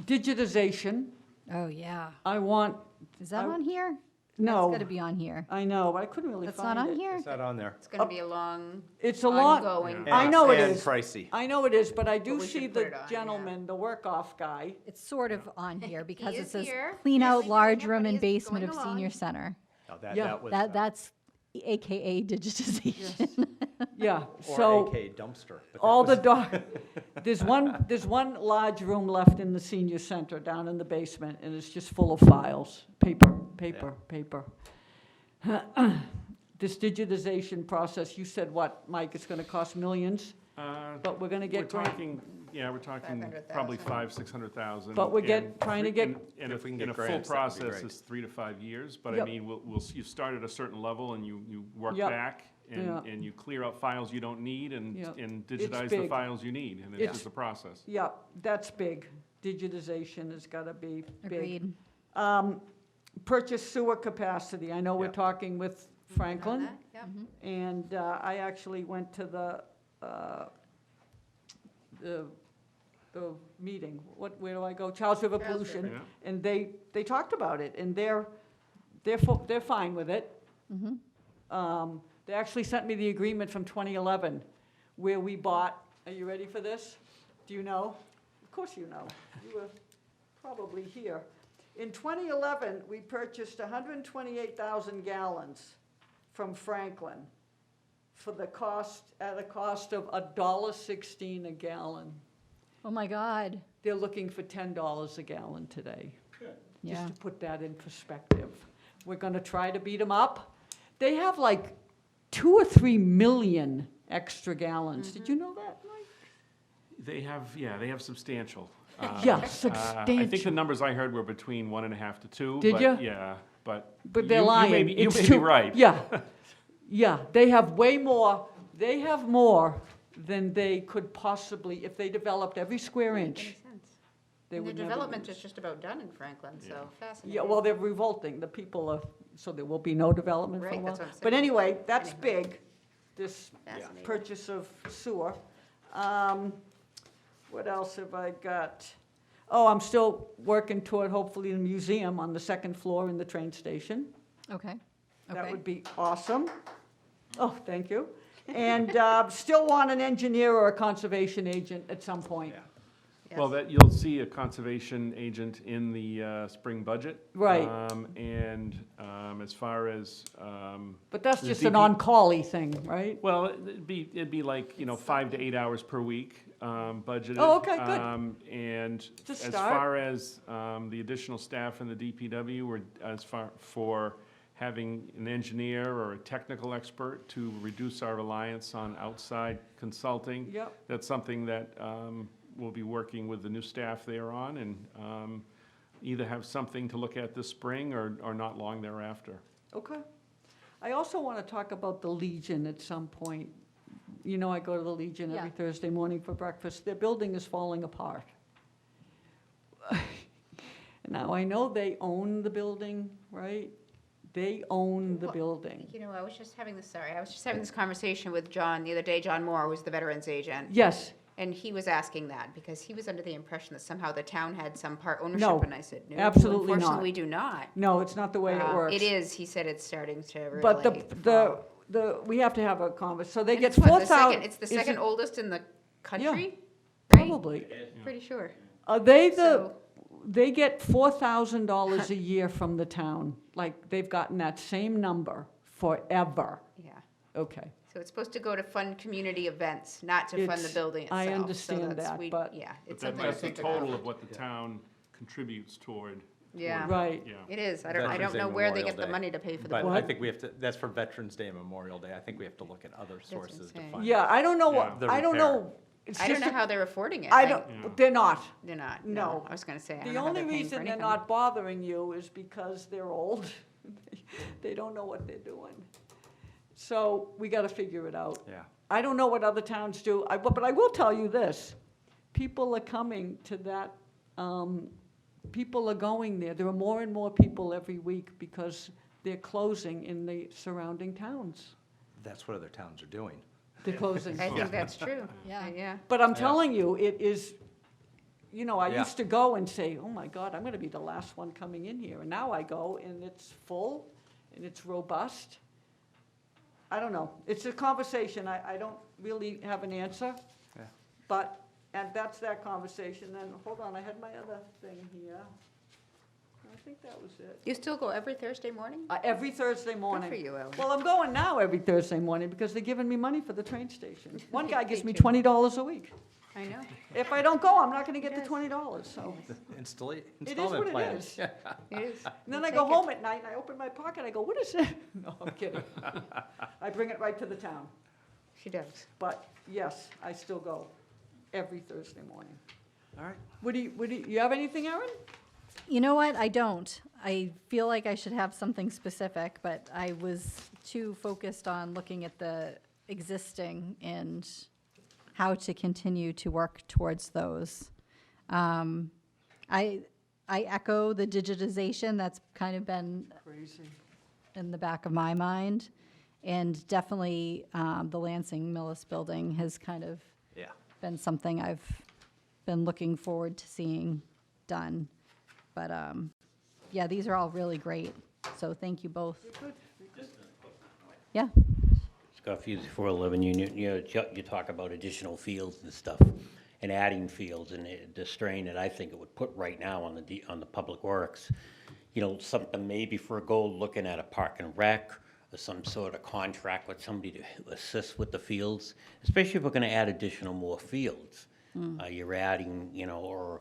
digitization. Oh, yeah. I want, Is that I- on here? no. That's gotta be on here. I know, but I couldn't really That's find not it. on here? It's not on there. It's gonna be a long, It's a lot. ongoing. I know it And is. pricey. I know it is, but I do we see should put the it on, yeah. gentleman, the work-off guy. It's sort of on here because He it is says here. clean He's out doing large it, room but and he's basement of going senior along. center. No, that Yeah. was, That's AKA digitization. Yeah, or so. AK dumpster. but that All the was- there's one large room left in the senior center down in the basement, and it's just full of files, paper. This digitization process, you said what, Mike, it's gonna cost millions, but we're gonna We're get grant. talking, we're talking probably 500,000. 500-600,000. But we're and trying to get- And If we can in get a full grants, that would be process great. is 3 to 5 years, but I Yep. mean, you start at a certain level and you work Yep. back Yeah. and you clear out files you don't need and Yep. and It's digitize the big. files you need, and it's It's- just a process. Yeah, that's big. Digitization has gotta be big. Agreed. Purchase sewer capacity. I know we're talking with Franklin. Yeah. And I actually went to the meeting. Where do I go? Charles River Pollution. Yeah. And they talked about it, and they're fine with it. They actually sent me the agreement from 2011, where we bought, are you ready for this? Do you know? Of course you know. You were probably here. In 2011, we purchased 128,000 gallons from Franklin at a cost of $1.16 a gallon. Oh, my God. They're looking for $10 a gallon today. Yeah. Just to put that in perspective. We're gonna try to beat them up. They have like 2 or 3 million extra gallons. Did you know that, Mike? They have substantial. Yeah, I think the substantial. numbers I heard were between 1.5 to 2. Did but ya? Yeah, but. But they're you lying. may be- You It's may be too- right. Yeah, yeah, they have way more, they have more than they could possibly, if they developed every square inch. Makes sense. They And the would never development lose. is just about done in Franklin, so fascinating. Yeah, well, they're revolting, the people are, so there will be no development for a Right, while. that's what I'm But saying. anyway, that's big, this Fascinating. purchase of sewer. What else have I got? Oh, I'm still working toward hopefully the museum on the second floor in the train station. Okay. That Okay. would be awesome. Oh, thank you. And still want an engineer or a conservation agent at some point. Well, you'll see a conservation agent in the spring budget. Right. And as far as. But that's the just an DP on-call-y thing, right? Well, it'd be like, 5 to 8 hours per week budgeted. Oh, okay, good. And To as start. far as the additional staff in the DPW, for having an engineer or a technical expert to reduce our reliance on outside consulting. Yep. That's something that we'll be working with the new staff there on, and either have something to look at this spring or not long thereafter. Okay. I also want to talk about the Legion at some point. You know, I go to the Legion every Yeah. Thursday morning for breakfast. Their building is falling apart. Now, I know they own the building, right? They own the Well, building. I was just having this conversation with John the other day, John Moore, who's the veterans agent. Yes. And he was asking that because he was under the impression that somehow the town had some part ownership. No, And I said, no, absolutely not. unfortunately, we do not. No, it's not the way it works. It is, he said it's starting to really. But fall. we have to have a conversation. So they And get it's what, 4,000. It's the second oldest in the country? Right? Probably. Pretty sure. Are they So- they get $4,000 a year from the town. Like, they've gotten that same number forever. Yeah. Okay. So it's supposed to go to fund community events, not to fund the It's- building itself. I So understand that's- that, we- but- Yeah, But it's something to that's the think about. total of what the town contributes toward. Yeah. Right. Yeah. It is. I Veterans don't Day, know where they Memorial get the Day. money to pay for the But building. I think we have to, that's for Veterans Day and Memorial Day. I think we have to look at other what I'm sources to saying. fund. Yeah, I don't know Yeah. what, The I don't repair. know. It's I don't just know a- how they're affording it. I don't, they're not. They're not. No. I was gonna say, I don't The know how only they're paying for reason they're anything. not bothering you is because they're old. They don't know what they're doing. So we gotta figure it out. Yeah. I don't know what other towns do, but I will tell you this. People are coming to that, people are going there. There are more and more people every week because they're closing in the surrounding towns. That's what other towns are doing. They're closing. I think that's true. Yeah. Yeah. But I'm Yeah. telling you, it is, I Yeah. used to go and say, oh my God, I'm gonna be the last one coming in here. And now I go and it's full and it's robust. I don't know. It's a conversation. I don't really have an answer. Yeah. But, and that's that conversation. Then, hold on, I had my other thing here. I think that was it. You still go every Thursday morning? Every Thursday morning. for you, Ellen. Well, I'm going now every Thursday morning because they're giving me money for the train station. One guy gives me Thank you. $20 a week. I know. If I don't go, I'm not gonna get the $20, so. Installment It is what it plans. is. Yeah. It is. And then We'll I go take it. home at night and I open my pocket, I go, what is it? No, I'm kidding. I bring it right to the town. She does. But yes, I still go every Thursday morning. All right. What do you have anything, Erin? You know what? I don't. I feel like I should have something specific, but I was too focused on looking at the existing and how to continue to work towards those. I I echo the digitization. That's kind of been Crazy. in the back of my mind. And definitely, the Lansing Millis building has kind of Yeah. been something I've been looking forward to seeing done. But, yeah, these are all really great. So thank you both. Yeah. Scott Fusey, 411 Union, you talk about additional fields and stuff, and adding fields, and the strain that I think it would put right now on the Public Works. Something maybe for a goal, looking at a park and rec, or some sort of contract with somebody to assist with the fields, especially if we're gonna add more fields. You're adding, or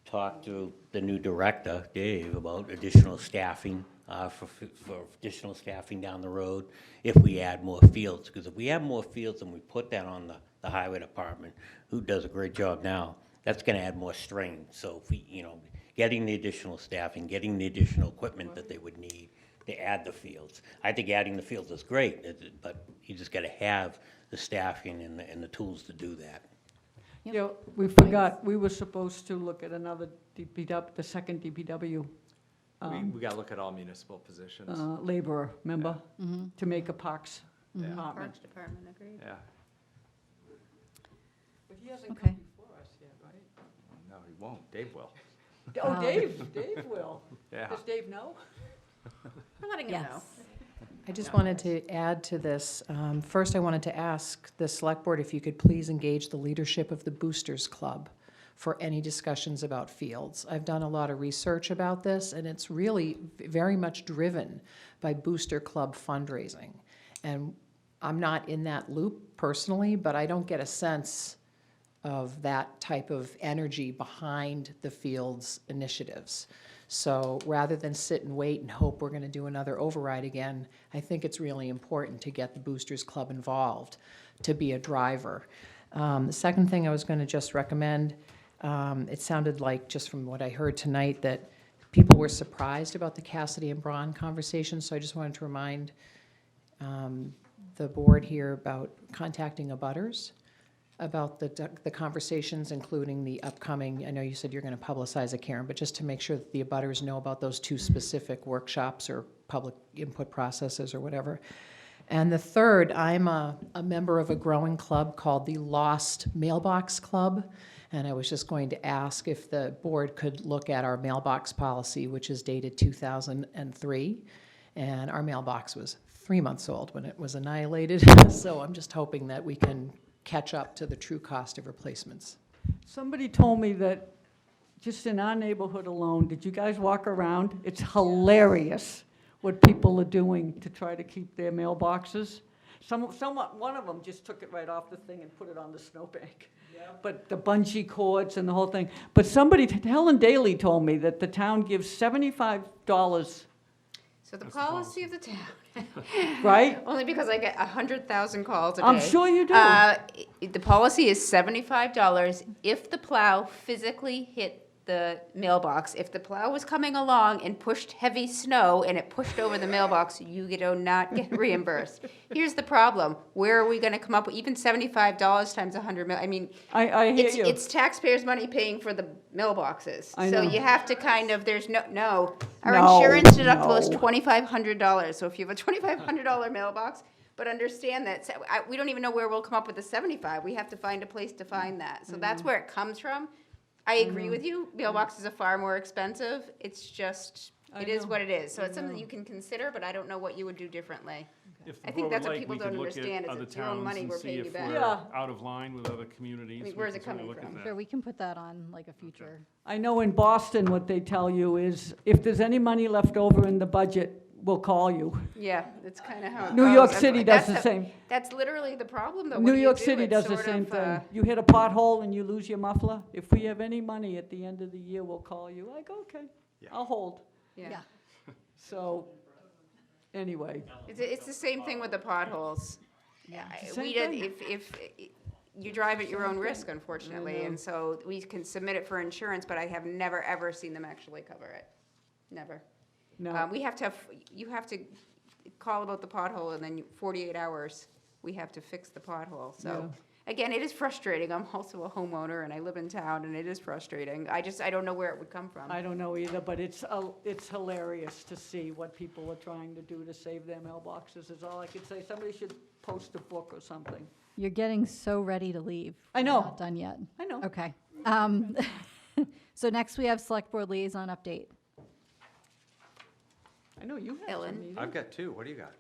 talk to the new director, Dave, about additional staffing, for additional staffing down the road if we add more fields. Because if we add more fields and we put that on the highway department, who does a great job now, that's gonna add more strain. So if we, getting the additional staffing, getting the additional equipment that they would need to add the fields. I think adding the fields is great, but you just gotta have the staffing and the tools to do that. Yeah, we forgot, we were supposed to look at another DPW, the second DPW We got to look at all municipal positions. laborer, remember? To make a parks department. Parks Department, agreed. Yeah. But he hasn't Okay. come before us yet, right? No, he won't. Dave will. Oh, Dave will. Yeah. Does Dave know? We're letting him know. Yes. I just wanted to add to this. First, I wanted to ask the Select Board if you could please engage the leadership of the Boosters Club for any discussions about fields. I've done a lot of research about this, and it's really very much driven by Booster Club fundraising. And I'm not in that loop personally, but I don't get a sense of that type of energy behind the fields initiatives. So rather than sit and wait and hope we're going to do another override again, I think it's really important to get the Boosters Club involved, to be a driver. The second thing I was going to just recommend, it sounded like, just from what I heard tonight, that people were surprised about the Cassidy and Braun conversation, so I just wanted to remind the board here about contacting abutters about the conversations, including the upcoming, I know you said you're going to publicize it, Karen, but just to make sure that the abutters know about those two specific workshops or public input processes or whatever. And the third, I'm a member of a growing club called the Lost Mailbox Club, and I was just going to ask if the board could look at our mailbox policy, which is dated 2003, and our mailbox was 3 months old when it was annihilated, so I'm just hoping that we can catch up to the true cost of replacements. Somebody told me that just in our neighborhood alone, did you guys walk around? It's hilarious what people are doing to try to keep their mailboxes. One of them just took it right off the thing and put it on the snowbank. But the bungee cords and the whole thing. But Helen Daly told me that the town gives $75, So the policy of the town. right? Only because I get 100,000 calls a day. I'm sure you do. The policy is $75 if the plow physically hit the mailbox. If the plow was coming along and pushed heavy snow and it pushed over the mailbox, you do not get reimbursed. Here's the problem. Where are we going to come up with even $75 times 100 mil? I mean, I hear you. It's taxpayers' money paying for the mailboxes. I So know. you have to kind of, there's no. Our No, insurance deductible is no. $2,500. So if you have a $2,500 mailbox, but understand that we don't even know where we'll come up with the 75. We have to find a place to find that. So that's where it comes from. I agree with you. Mailboxes are far more expensive. It's just, it is what it is. So it's something you can consider, but I don't know what you would do differently. If the I think board that's would what like, people we don't could look at understand, is other it's your own towns money and we're see paying you if back. we're Yeah. out of line with other communities. I mean, We where's can it coming certainly look at from? that. Sure, we can put that on like a future. I know in Boston, what they tell you is, if there's any money left over in the budget, we'll call you. Yeah, that's kind of how it New goes. York That's City what- does that's the same. That's literally the problem, though. What New do you York do? City It's does the sort same of, thing. You hit a pothole and you lose your muffler. If we have any money at the end of the year, we'll call you. I go, okay, I'll hold. Yeah. So, anyway. It's the same thing with the potholes. Yeah, It's the we same did, thing. if you drive at your own Same risk, thing. unfortunately, I know. and so we can submit it for insurance, but I have never, ever seen them actually cover it. Never. No. We have to have, you have to call about the pothole, and then 48 hours, we have to fix the pothole. So, again, it is frustrating. I'm also a homeowner and I live in town and it is frustrating. I don't know where it would come from. I don't know either, but it's hilarious to see what people are trying to do to save their mailboxes, is all I could say. Somebody should post a book or something. You're getting so ready to leave. I know. Not done yet. I know. Okay. So next we have Select Board Liaison update. I know you have Ellen. some meetings. I've got two. What do you got?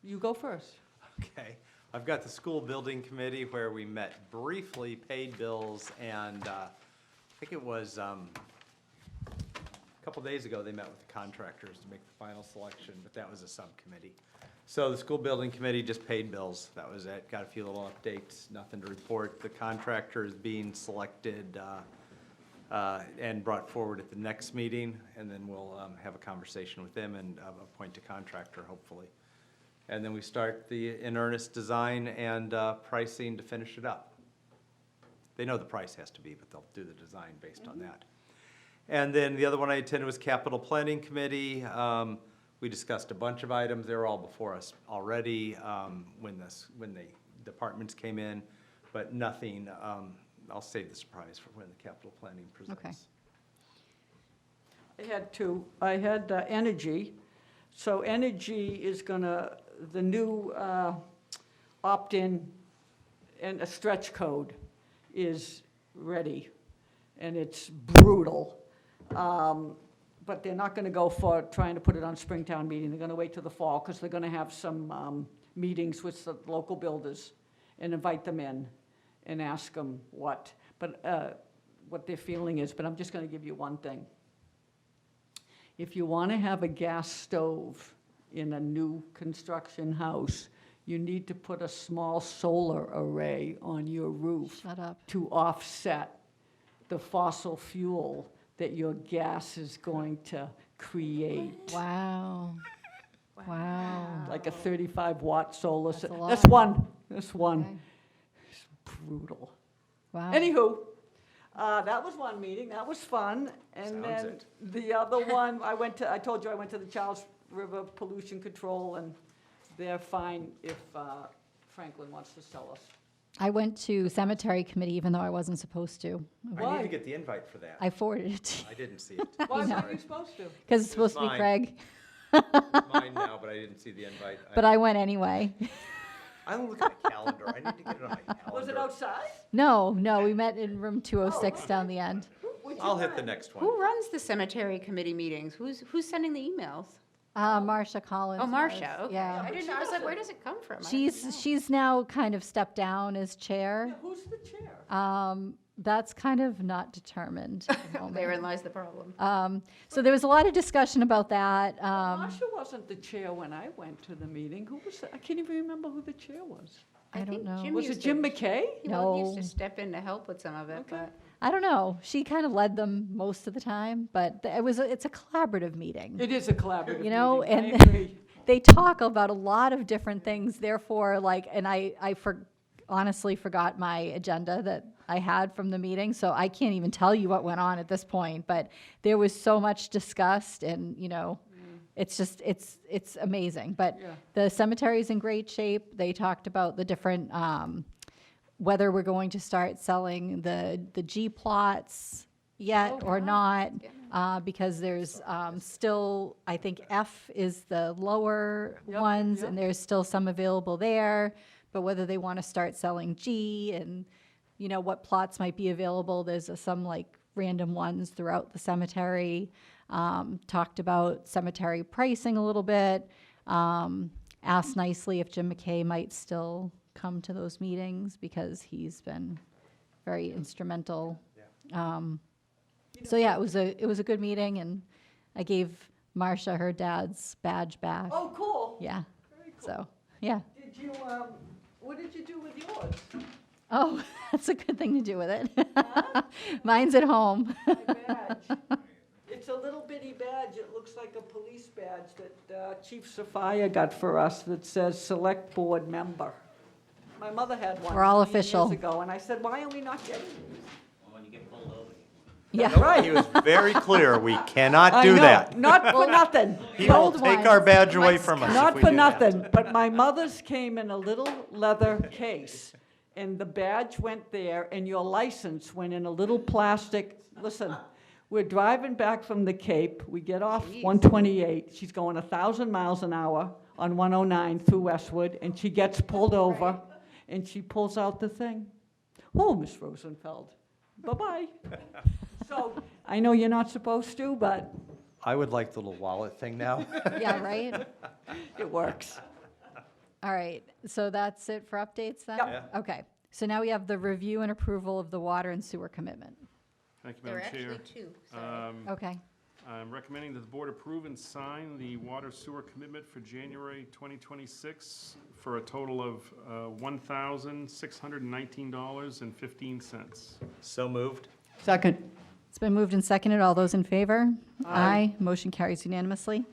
You go first. Okay. I've got the school building committee where we met briefly, paid bills, and I think it was a couple days ago, they met with the contractors to make the final selection, but that was a subcommittee. So the school building committee just paid bills. That was it. Got a few little updates, nothing to report. The contractor is being selected and brought forward at the next meeting, and then we'll have a conversation with them and appoint a contractor, hopefully. And then we start the in-earnest design and pricing to finish it up. They know the price has to be, but they'll do the design based on that. And then the other one I attended was Capital Planning Committee. We discussed a bunch of items. They were all before us already when the departments came in, but nothing, I'll save the surprise for when the capital planning presents. Okay. I had two. I had energy. So energy is gonna, the new opt-in and a stretch code is ready, and it's brutal. But they're not gonna go for trying to put it on Springtown meeting. They're gonna wait till the fall, because they're gonna have some meetings with the local builders and invite them in and ask them what their feeling is. But I'm just gonna give you one thing. If you want to have a gas stove in a new construction house, you need to put a small solar array on your roof. Shut up. To offset the fossil fuel that your gas is going to create. Wow. Wow. Like a 35-watt solar. That's a lot. That's one. Okay. It's brutal. Wow. Anywho, that was one meeting. That was fun. And Sounds then it. the other one, I told you I went to the Charles River Pollution Control, and they're fine if Franklin wants to sell us. I went to cemetery committee even though I wasn't supposed to. I Why? need to get the invite for that. I forwarded it to I didn't see it. Why know. weren't you supposed to? because it's supposed to be Mine. Craig, Mine now, but I didn't see the invite. but I went anyway. I don't look at my calendar. I need to get it on my calendar. Was it outside? No, we met in room 206 down the end. I'll hit the next one. Who runs the cemetery committee meetings? Who's sending the emails? Marcia Collins. Oh, Marcia, was, okay. Yeah. I didn't know, I was like, where does it come from? I didn't know. She's now kind of stepped down as chair. Who's the chair? That's kind of not determined at the moment. Therein lies the problem. So there was a lot of discussion about that. Marcia wasn't the chair when I went to the meeting. Who was that? I can't even remember who the chair was. I don't think know. Jim Was it used Jim to- McKay? Well, he used No. to step in to help with some of it, but. I don't know. She kind of led them most of the time, but it's a collaborative meeting. It is a collaborative You know, meeting. I and agree. they talk about a lot of different things. Therefore, and I honestly forgot my agenda that I had from the meeting, so I can't even tell you what went on at this point. But there was so much discussed, and it's just it's amazing. But Yeah. the cemetery's in great shape. They talked about the different whether we're going to start selling the G plots yet or not, because there's still, I think F is the lower ones, and there's still some available there, but whether they want to start selling G and, what plots might be available, there's some like random ones throughout the cemetery. Talked about cemetery pricing a little bit, asked nicely if Jim McKay might still come to those meetings because he's been very instrumental. So yeah, it was a good meeting, and I gave Marcia her dad's badge back. Oh, cool. Yeah. Very cool. So yeah. Did you, what did you do with yours? Oh, that's a good thing to do with it. Mine's at home. My badge. It's a little bitty badge. It looks like a police badge that Chief Sophia got for us that says Select Board Member. My mother had one We're all 20 years official. ago, and I said, why are we not getting these? When you get pulled over. Yeah. Right. He was very clear. We cannot I do know, that. Not for nothing. He will Old take our ones. badge away from us if Not we for do that. nothing, but my mother's came in a little leather case, and the badge went there, and your license went in a little plastic, listen, we're driving back from the Cape, we get off 128, she's going 1,000 miles an hour on 109 through Westwood, and she gets pulled over, and she pulls out the thing. Oh, Miss Rosenfeld, bye-bye. So, I know you're not supposed to, but I would like the little wallet thing now. Yeah, right? it works. All right, so that's it for updates then? Yeah. Okay, so now we have the review and approval of the water and sewer commitment. Thank you, There are Madam Chair. actually two, sorry. Okay, I'm recommending that the board approve and sign the water sewer commitment for January 2026 for a total of $1,619.15. So moved. Second. it's been moved and seconded. All those in favor? Aye. Motion carries unanimously.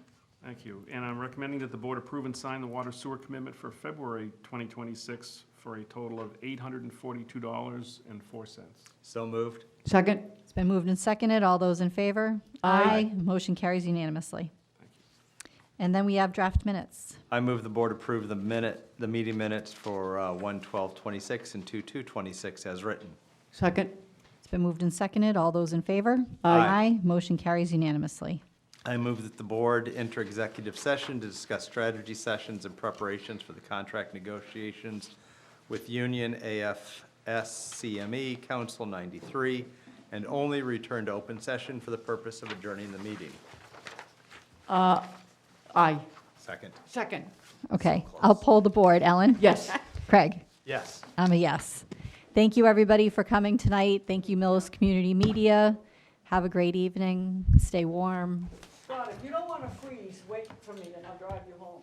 Thank you. And I'm recommending that the board approve and sign the water sewer commitment for February 2026 for a total of $842.04. So moved. Second. It's been moved and seconded. All those in favor? Aye. Motion carries unanimously. And then we have draft minutes. I move the board approve the meeting minutes for 1/12/26 and 2/2/26 as written. Second. It's been moved and seconded. All those in favor? Aye. Motion carries unanimously. I move that the board enter executive session to discuss strategy sessions and preparations for the contract negotiations with Union AFS CME Council 93, and only return to open session for the purpose of adjourning the meeting. Aye. Second. Second. Okay, I'll poll the board. Ellen? Yes. Craig? Yes. I'm a yes. Thank you, everybody, for coming tonight. Thank you, Millis Community Media. Have a great evening. Stay warm. God, if you don't want to freeze, wait for me and I'll drive you home.